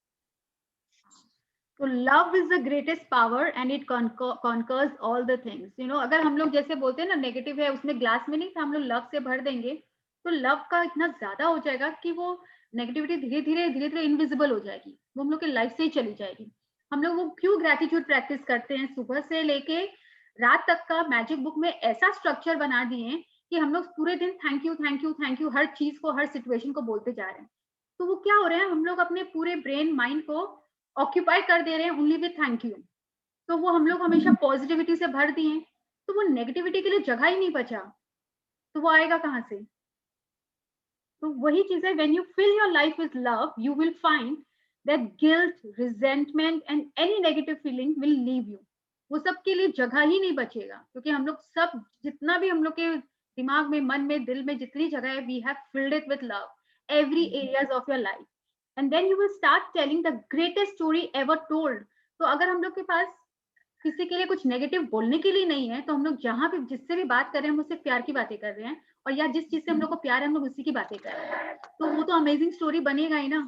तो love is the greatest power and it conquers all the things. You know, अगर हम लोग जैसे बोलते हैं ना, negative है उसमें ग्लास में नहीं था, हम लोग लव से भर देंगे, तो लव का इतना ज्यादा हो जाएगा कि वो नेगेटिविटी धीरे धीरे इनविजिबल हो जाएगी, वो हम लोग की लाइफ से ही चली जाएगी. हम लोग वो क्यों ग्रेटिट्यूड प्रैक्टिस करते हैं, सुबह से लेके रात तक का मैजिक बुक में ऐसा स्ट्रक्चर बना दिए कि हम लोग पूरे दिन thank you thank you thank you हर चीज को, हर सिचुएशन को बोलते जा रहे हैं. तो वो क्या हो रहा है, हम लोग अपने पूरे ब्रेन माइंड को ऑक्यूपाई कर दे रहे हैं ओनली विथ थैंक यू. तो वो हम लोग हमेशा पॉजिटिविटी से भर दिए, तो वो नेगेटिविटी के लिए जगह ही नहीं बचा, तो वो आएगा कहाँ से. तो वही चीज है, when you fill your life with love, you will find that guilt, resentment and any negative feeling will leave you. वो सब के लिए जगह ही नहीं बचेगा, क्योंकि हम लोग सब, जितना भी हम लोग के दिमाग में, मन में, दिल में जितनी जगह है, we have filled it with love every areas of your life. And then you will start telling the greatest story ever told. तो अगर हम लोग के पास किसी के लिए कुछ नेगेटिव बोलने के लिए नहीं है, तो हम लोग जहां भी जिससे भी बात कर रहे हैं, हम उससे प्यार की बातें कर रहे हैं, और या जिस चीज से हम लोग को प्यार है, हम लोग उसी की बातें कर रहे हैं, तो वो तो अमेजिंग स्टोरी बनेगा ही ना,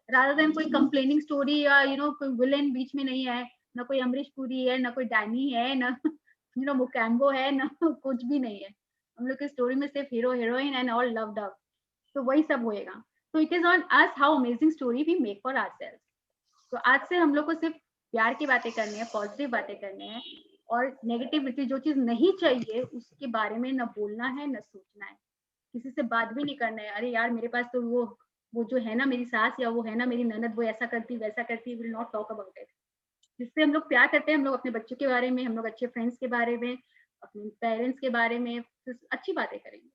रादर देन कोई कंप्लेनिंग स्टोरी, या कोई विलेन बीच में नहीं है, ना कोई अमरीश पुरी है, ना कोई डैनी है, ना मुकैम्बो है, ना कुछ भी नहीं है. हम लोग की स्टोरी में सिर्फ hero heroine and all loved up, तो वही सब होएगा. तो it is on us how amazing story we make for ourselves. तो आज से हम लोग को सिर्फ प्यार की बातें करनी है, पॉजिटिव बातें करनी है, और नेगेटिविटी जो चीज नहीं चाहिए उसके बारे में न बोलना है न सोचना है. किसी से बात भी नहीं करना है, अरे यार मेरे पास तो वो जो है ना मेरी सास या वो है ना मेरी ननद, वो ऐसा करती वैसा करती, will not talk about it. जिससे हम लोग प्यार करते हैं, हम लोग अपने बच्चों के बारे में, हम लोग अच्छे फ्रेंड्स के बारे में, अपने पेरेंट्स के बारे में अच्छी बातें करेंगे.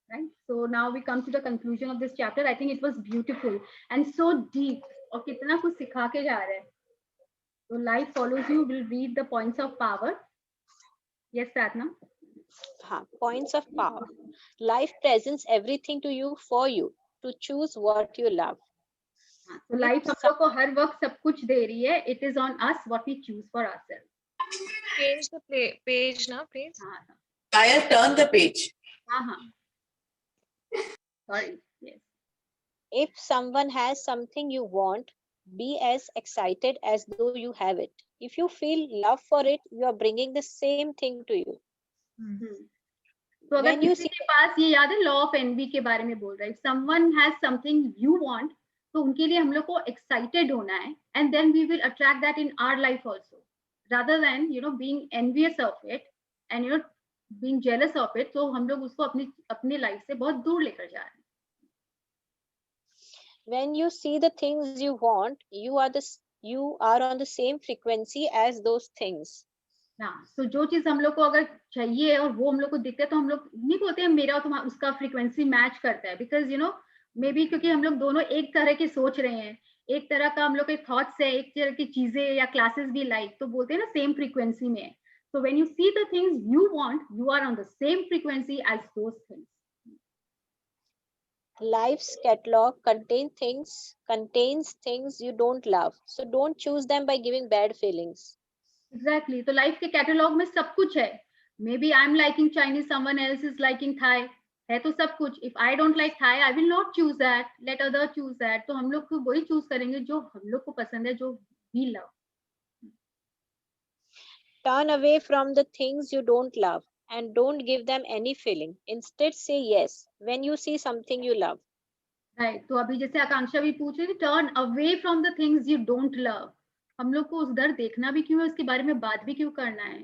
Right? So now we come to the conclusion of this chapter. I think it was beautiful and so deep. और कितना कुछ सिखा के जा रहे हैं. So life follows you. Will read the points of power. Yes, Pratna. Points of power. Life presents everything to you for you to choose what you love. So life हम लोग को हर वक्त सब कुछ दे रही है. It is on us what we choose for ourselves. Change the page now, please. I'll turn the page. Sorry. Yes. If someone has something you want, be as excited as though you have it. If you feel love for it, you are bringing the same thing to you. तो अगर किसी के पास, ये याद है law of N V के बारे में बोल रहा है, someone has something you want, तो उनके लिए हम लोग को एक्साइटेड होना है, and then we will attract that in our life also, rather than being envious of it and being jealous of it. तो हम लोग उसको अपनी लाइफ से बहुत दूर लेकर जा रहे हैं. When you see the things you want, you are on the same frequency as those things. तो जो चीज हम लोग को अगर चाहिए और वो हम लोग को दिखता है, तो हम लोग नहीं बोलते हैं मेरा और तुम्हारा उसका फ्रीक्वेंसी मैच करता है, बिकॉज मे बी क्योंकि हम लोग दोनों एक तरह की सोच रहे हैं, एक तरह का हम लोग के थॉट्स है, एक तरह की चीजें या क्लासेस भी लाइक, तो बोलते हैं ना सेम फ्रीक्वेंसी में है. So when you see the things you want, you are on the same frequency as those things. Life's catalog contains things you don't love. So don't choose them by giving bad feelings. Exactly. तो life के catalogue में सब कुछ है. Maybe I am liking Chinese, someone else is liking Thai, है तो सब कुछ. If I don't like Thai, I will not choose that, let other choose that. तो हम लोग को वही चूज करेंगे जो हम लोग को पसंद है, जो we love. Turn away from the things you don't love and don't give them any feeling. Instead, say yes when you see something you love. Right. तो अभी जैसे आकांक्षा भी पूछ रही थी, turn away from the things you don't love. हम लोग को उधर देखना भी क्यों है, उसके बारे में बात भी क्यों करना है,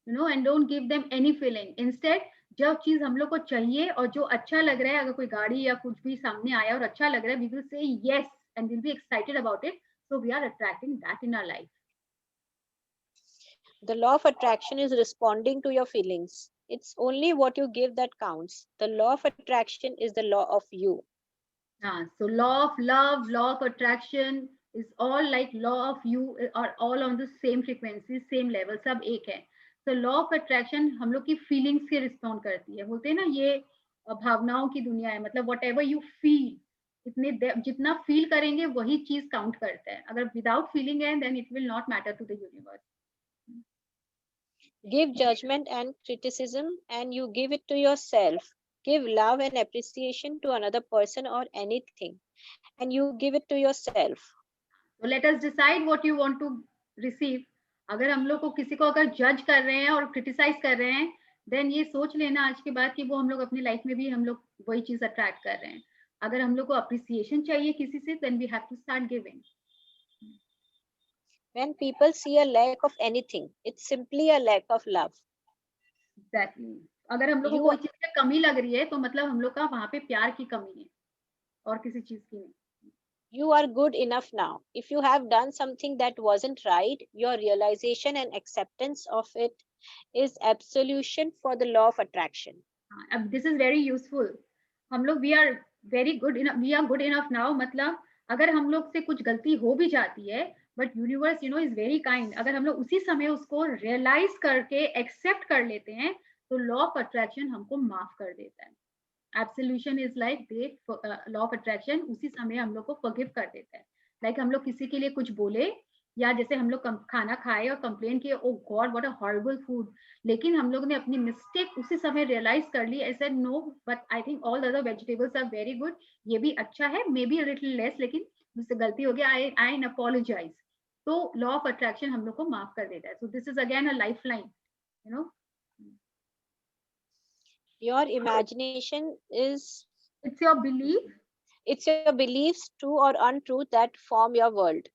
and don't give them any feeling. Instead जो चीज हम लोग को चाहिए और जो अच्छा लग रहा है, अगर कोई गाड़ी या कुछ भी सामने आया और अच्छा लग रहा है, we will say yes and will be excited about it. So we are attracting that in our life. The law of attraction is responding to your feelings. It's only what you give that counts. The law of attraction is the law of you. So law of love, law of attraction is all like law of you, are all on the same frequency, same level, सब एक है. So law of attraction हम लोग की feelings के respond करती है. बोलते हैं ना, ये भावनाओं की दुनिया है. मतलब whatever you feel, जितना feel करेंगे वही चीज count करता है. अगर without feeling है, then it will not matter to the universe. Give judgment and criticism and you give it to yourself. Give love and appreciation to another person or anything and you give it to yourself. So let us decide what you want to receive. अगर हम लोग को किसी को अगर जज कर रहे हैं और क्रिटिसाइज कर रहे हैं, देन ये सोच लेना आज के बाद कि वो हम लोग अपनी लाइफ में भी हम लोग वही चीज अट्रैक्ट कर रहे हैं. अगर हम लोग को अप्रिसिएशन चाहिए किसी से, then we have to start giving. When people see a lack of anything, it's simply a lack of love. Exactly. अगर हम लोग को कोई चीज की कमी लग रही है, तो मतलब हम लोग का वहां पे प्यार की कमी है और किसी चीज की नहीं. You are good enough now. If you have done something that wasn't right, your realization and acceptance of it is absolution for the law of attraction. This is very useful. हम लोग we are very good enough, we are good enough now. मतलब अगर हम लोग से कुछ गलती हो भी जाती है, but universe is very kind. अगर हम लोग उसी समय उसको रियलाइज करके एक्सेप्ट कर लेते हैं, तो लॉ ऑफ अट्रैक्शन हमको माफ कर देता है. Absolution is like law of attraction उसी समय हम लोग को फॉरगिव कर देता है. लाइक हम लोग किसी के लिए कुछ बोले, या जैसे हम लोग खाना खाए और कंप्लेन किए, oh god what a horrible food, लेकिन हम लोग ने अपनी मिस्टेक उसी समय रियलाइज कर ली. I said no, but I think all other vegetables are very good. ये भी अच्छा है, maybe a little less, लेकिन मुझसे गलती हो गया, आई अपोलोजाइज. तो लॉ ऑफ अट्रैक्शन हम लोग को माफ कर देता है. So this is again a life line, Your imagination is It's your belief. it's your beliefs, true or untrue, that form your world.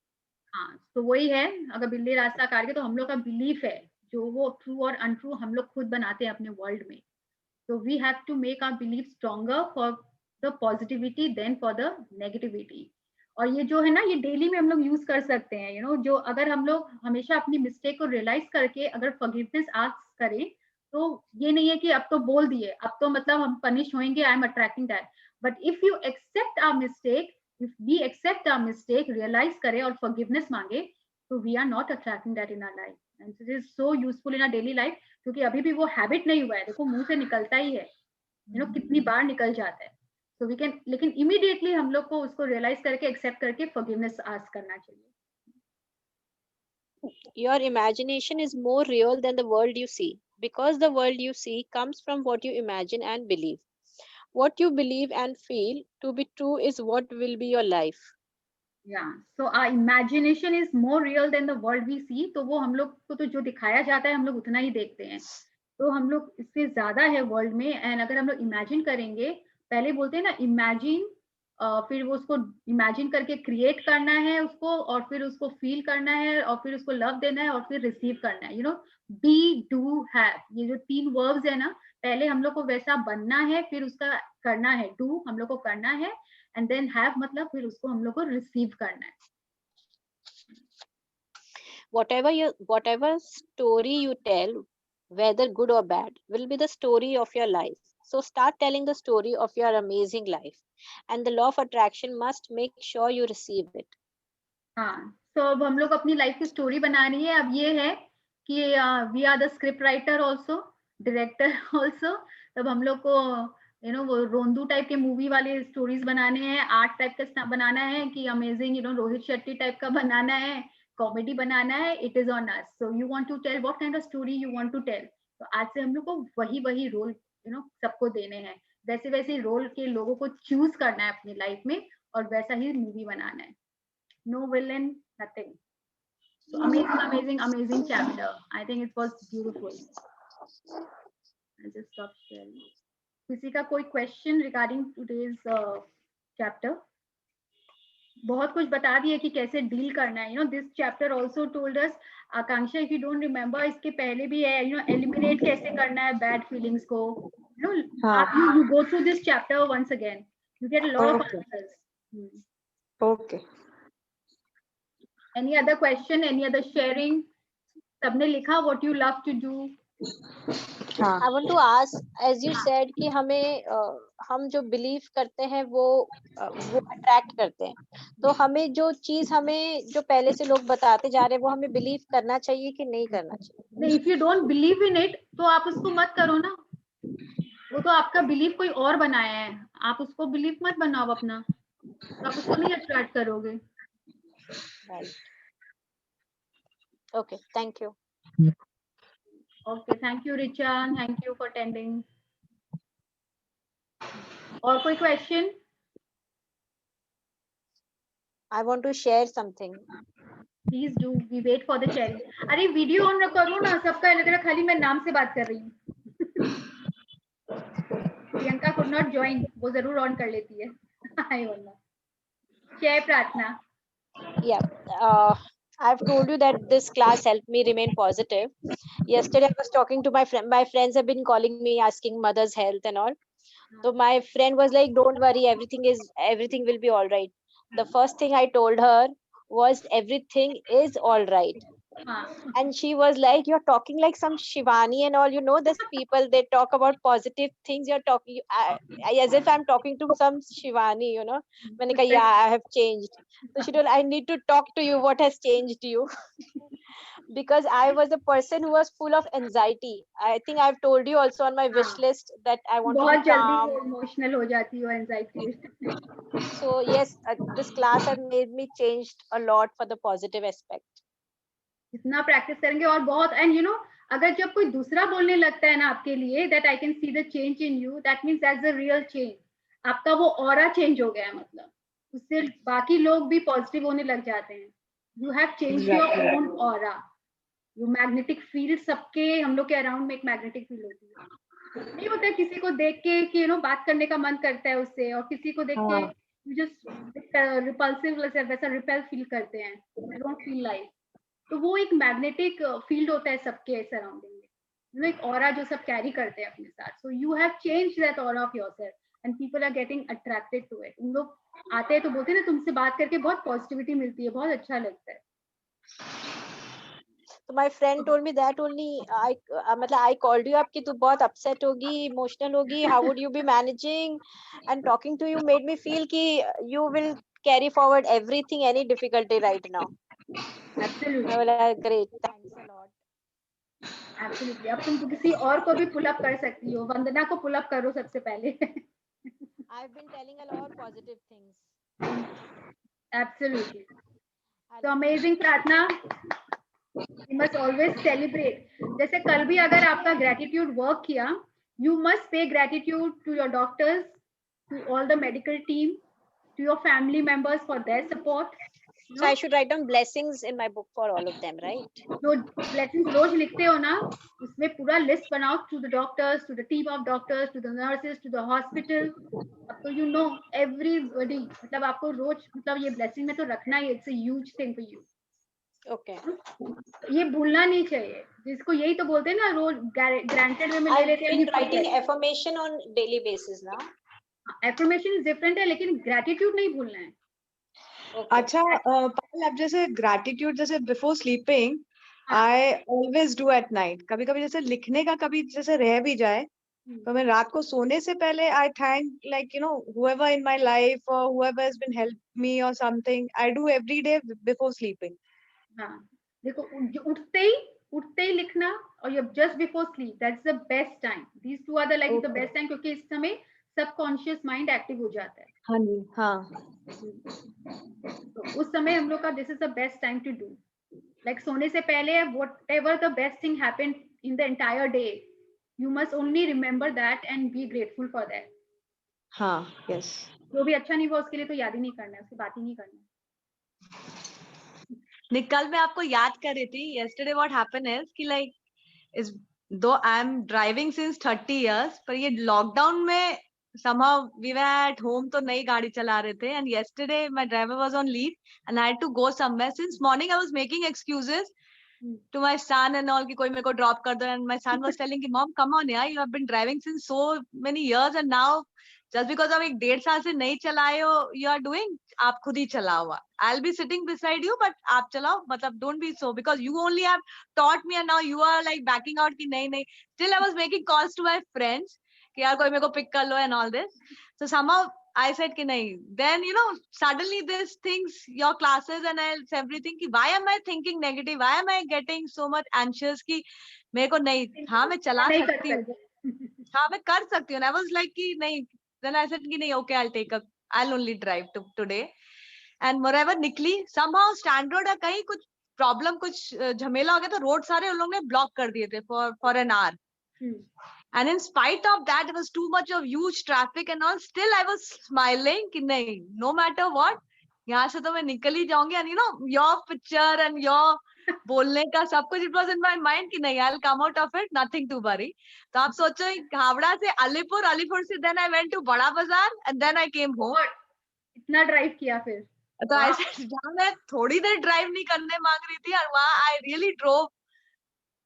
हाँ, तो वही है, अगर बिल्ली रास्ता काट गई तो हम लोग का बिलीफ है, जो वो ट्रू और अनट्रू हम लोग खुद बनाते हैं अपने वर्ल्ड में. So we have to make our belief stronger for the positivity than for the negativity. और ये जो है ना, ये डेली में हम लोग यूज कर सकते हैं, यू नो, जो अगर हम लोग हमेशा अपनी मिस्टेक को रियलाइज करके अगर फॉरगिवनेस आस्क करें, तो ये नहीं है कि अब तो बोल दिए, अब तो मतलब हम पनिश होंगे, I am attracting that. But if you accept our mistake, if we accept our mistake, realise करें और फॉरगिवनेस मांगे, तो we are not attracting that in our life. And it is so useful in our daily life, क्योंकि अभी भी वो habit नहीं हुआ है. देखो मुंह से निकलता ही है, यू नो, कितनी बार निकल जाता है. सो वी कैन, लेकिन इमीडिएटली हम लोग को उसको रियलाइज करके एक्सेप्ट करके फॉरगिवनेस आस्क करना चाहिए. Your imagination is more real than the world you see, because the world you see comes from what you imagine and believe. What you believe and feel to be true is what will be your life. Yeah, so our imagination is more real than the world we see. तो वो हम लोग को तो जो दिखाया जाता है हम लोग उतना ही देखते हैं, तो हम लोग इससे ज्यादा है वर्ल्ड में. एंड अगर हम लोग इमेजिन करेंगे, पहले बोलते हैं ना इमेजिन, फिर वो उसको इमेजिन करके क्रिएट करना है उसको, और फिर उसको फील करना है, और फिर उसको लव देना है, और फिर रिसीव करना है. You know, be do have, ये जो 3 वर्ब्स है ना, पहले हम लोग को वैसा बनना है, फिर उसका करना है, डू हम लोग को करना है, एंड देन हैव मतलब फिर उसको हम लोग को रिसीव करना है. Whatever story you tell, whether good or bad, will be the story of your life. So start telling the story of your amazing life, and the law of attraction must make sure you receive it. हाँ, तो अब हम लोग अपनी life की story बना रही है. अब ये है कि we are the script writer also, director also. तब हम लोग को यू नो वो रोंदू टाइप के मूवी वाले स्टोरीज बनाने हैं, आर्ट टाइप का बनाना है, कि amazing you know Rohit Shetty type का बनाना है, कॉमेडी बनाना है. It is on us. So you want to tell what kind of story you want to tell. तो आज से हम लोग को वही रोल यू नो सबको देने हैं, वैसे वैसे रोल के लोगों को चूज करना है अपनी लाइफ में, और वैसा ही मूवी बनाना है. No villain, nothing. So amazing chapter. I think it was beautiful. I'll just stop sharing. किसी का कोई question regarding today's chapter? बहुत कुछ बता दिया कि कैसे डील करना है. You know, this chapter also told us, Akanksha, if you don't remember, इसके पहले भी है, you know, eliminate कैसे करना है bad feelings को. You know, you go through this chapter once again. You get a lot of answers. Okay. Any other question? Any other sharing? सबने लिखा what you love to do. I want to ask, as you said कि हमें हम जो believe करते हैं वो attract करते हैं, तो हमें जो चीज हमें जो पहले से लोग बताते जा रहे हैं वो हमें बिलीव करना चाहिए कि नहीं करना चाहिए? If you don't believe in it, तो आप उसको मत करो ना. वो तो आपका बिलीव कोई और बनाया है, आप उसको बिलीव मत बनाओ अपना, तो आप उसको नहीं अट्रैक्ट करोगे. Right. Okay, thank you. Okay, thank you Richa, thank you for attending. और कोई question? I want to share something. Please do. We wait for the sharing. अरे वीडियो ऑन करो ना सबका, लग रहा खाली मैं नाम से बात कर रही हूँ. प्रियंका could not join, वो जरूर ऑन कर लेती है. हाय वल्ला. जय प्रार्थना. Yeah, I've told you that this class helped me remain positive. Yesterday I was talking to my friend. My friends have been calling me asking mother's health and all. So my friend was like, "Don't worry, everything will be all right." The first thing I told her was, "Everything is all right." And she was like, "You're talking like some Shivani and all. You know, this people, they talk about positive things. You're talking as if I'm talking to some Shivani, you know." मैंने कहा, "Yeah, I have changed." So she told, "I need to talk to you. What has changed you?" Because I was a person who was full of anxiety. I think I've told you also on my wish list that I want to be calm. बहुत जल्दी emotional हो जाती हो, anxiety. So yes, this class has made me changed a lot for the positive aspect. इतना practice करेंगे और बहुत. And you know, अगर जब कोई दूसरा बोलने लगता है ना आपके लिए, that I can see the change in you, that means that's the real change. आपका वो ऑरा चेंज हो गया है, मतलब उससे बाकी लोग भी पॉजिटिव होने लग जाते हैं. You have change your own aura. You magnetic field, सबके हम लोग के अराउंड में एक मैग्नेटिक फील्ड होती है. नहीं होता है किसी को देख के कि बात करने का मन करता है उससे, और किसी को देख के हाँ। जस्ट रिपल्सिव वैसा रिपेल फील करते हैं, यू डोंट फील लाइक। तो वो एक मैग्नेटिक फील्ड होता है सबके सराउंडिंग में, एक ऑरा जो सब कैरी करते हैं अपने साथ। So you have change that aura of yourself and people are getting attracted to it. उन लोग आते हैं तो बोलते हैं ना, तुमसे बात करके बहुत पॉजिटिविटी मिलती है, बहुत अच्छा लगता है। So my friend told me that only मतलब I called you up कि तू बहुत upset होगी, emotional होगी, how would you be managing, and talking to you made me feel कि you will carry forward everything, any difficulty right now. मैं absolutely, बोला great, thanks a lot. Absolutely. अब तुम किसी और को भी पुल अप कर सकती हो, वंदना को पुल अप करो सबसे पहले। I've been telling a lot of positive things. Absolutely. तो amazing Prarthana, you must always celebrate. जैसे कल भी अगर आपका ग्रेटिट्यूड वर्क किया, you must pay gratitude to your doctors, to all the medical team, to your family members for their support. So I should write down blessings in my book for all of them, right? जो blessings रोज लिखते हो ना, उसमें पूरा list बनाओ, to the doctors, to the team of doctors, to the nurses, to the hospital. अब तो एवरीबॉडी, मतलब आपको रोज मतलब ये ब्लेसिंग में तो रखना ही, it's a huge thing for you. Okay. ये भूलना नहीं चाहिए, जिसको यही तो बोलते हैं ना, रोज ग्रांटेड वे में ले I've लेते हैं। been writing affirmation on daily basis now. Affirmation is different है, लेकिन ग्रेटिट्यूड नहीं भूलना है। Okay. अच्छा पायल, अब जैसे ग्रैटिट्यूड जैसे before sleeping I always do at night. कभी कभी जैसे लिखने का कभी जैसे रह भी जाए तो मैं रात को सोने से पहले आई thank like whoever in my life or whoever has been helped me or something, I do every day before sleeping. हाँ, देखो उठते ही लिखना, और ये just before sleep, that's the best time. These two are the like the best time, क्योंकि इस समय subconscious mind active हो जाता है। हाँ जी, हाँ। तो उस समय हम लोग का this is the best time to do, like सोने से पहले whatever the best thing happened in the entire day, you must only remember that and be grateful for that. हाँ, यस। जो भी अच्छा नहीं हुआ उसके लिए तो याद ही नहीं करना है, उसकी बात ही नहीं करना है। कल मैं आपको याद कर रही थी, yesterday what happened is कि like is though I am driving since 30 years, पर ये लॉकडाउन में somehow we were at home तो नई गाड़ी चला रहे थे, and yesterday my driver was on leave and I had to go somewhere. Since morning I was making excuses to my son and all कि कोई मेरे को drop कर दो, and my son was telling कि mom come on यार, you have been driving since so many years and now just because आप 1.5 साल से नहीं चलाए हो, you are doing, आप खुद ही चलाओ। I'll be sitting beside you but आप चलाओ, मतलब don't be so, because you only have taught me and now you are like backing out कि नहीं। Still I was making calls to my friends कि यार कोई मेरे को pick कर लो and all this. So somehow I said कि नहीं. Then suddenly these things, your classes and else everything, कि why am I thinking negative? Why am I getting so much anxious कि मेरे को नहीं, हाँ मैं चला सकती हूँ, हाँ मैं कर सकती हूँ। I was like कि नहीं. Then I said कि नहीं, okay, I'll only drive today. And moreover निकली, somehow stand road कहीं कुछ प्रॉब्लम, कुछ झमेला हो गया तो रोड सारे उन लोगों ने ब्लॉक कर दिए थे for an hour. And in spite of that, it was too much of huge traffic and all. Still, I was smiling कि नहीं, no matter what, यहाँ से तो मैं निकल ही जाऊंगी। And your picture and your बोलने का सब कुछ, it was in my mind कि नहीं, I'll come out of it, nothing to worry. तो आप सोचो हावड़ा से अलीपुर, अलीपुर से then I went to बड़ा बाजार and then I came home. इतना ड्राइव किया फिर? तो ऐसे जहाँ मैं थोड़ी देर ड्राइव नहीं करने मांग रही थी, और वहाँ I really drove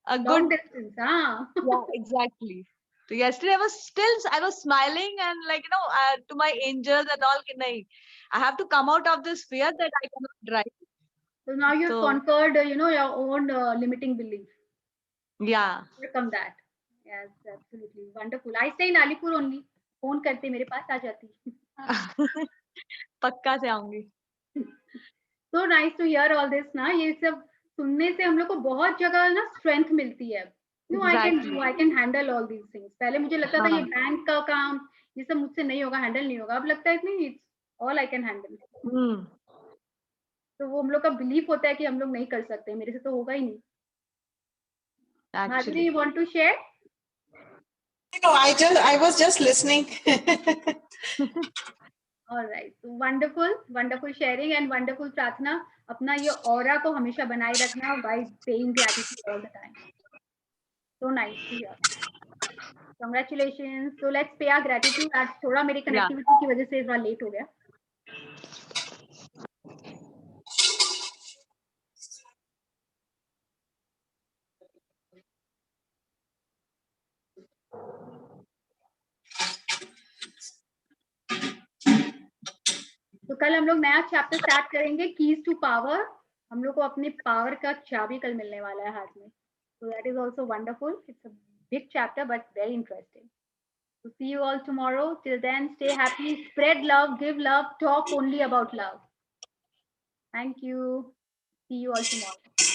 a good long distance. Yeah, exactly. So yesterday I was smiling and like to my angels and all कि नहीं, I have to come out of this fear that I cannot drive. So now you've conquered your own limiting belief. Yeah. Overcome that. Yes, absolutely wonderful. I stay in Alipur only. Phone करते मेरे पास आ जाती। पक्का से आऊंगी। So nice to hear all this ना, ये सब सुनने से हम लोग को बहुत जगह ना स्ट्रेंथ मिलती है। I can handle all these things. पहले मुझे लगता था ये बैंक का काम, ये सब मुझसे नहीं होगा, हैंडल नहीं होगा। अब लगता है नहीं, it's all I can handle. तो वो हम लोग का बिलीफ होता है कि हम लोग नहीं कर सकते, मेरे से तो होगा ही नहीं। Madhuri, you want to share? No, I was just listening. All right, so wonderful sharing and wonderful प्रार्थना। अपना ये ऑरा को हमेशा बनाए रखना by paying gratitude all the time. So nice to hear. Congratulations. So let's pay our gratitude. आज थोड़ा मेरी Yeah. connectivity की वजह से थोड़ा लेट हो गया. तो कल हम लोग नया चैप्टर स्टार्ट करेंगे, कीज टू पावर. हम लोग को अपने पावर का चाबी कल मिलने वाला है हाथ में. So that is also wonderful. It's a big chapter but very interesting. So see you all tomorrow. Till then, stay happy, spread love, give love, talk only about love. Thank you. See you all tomorrow.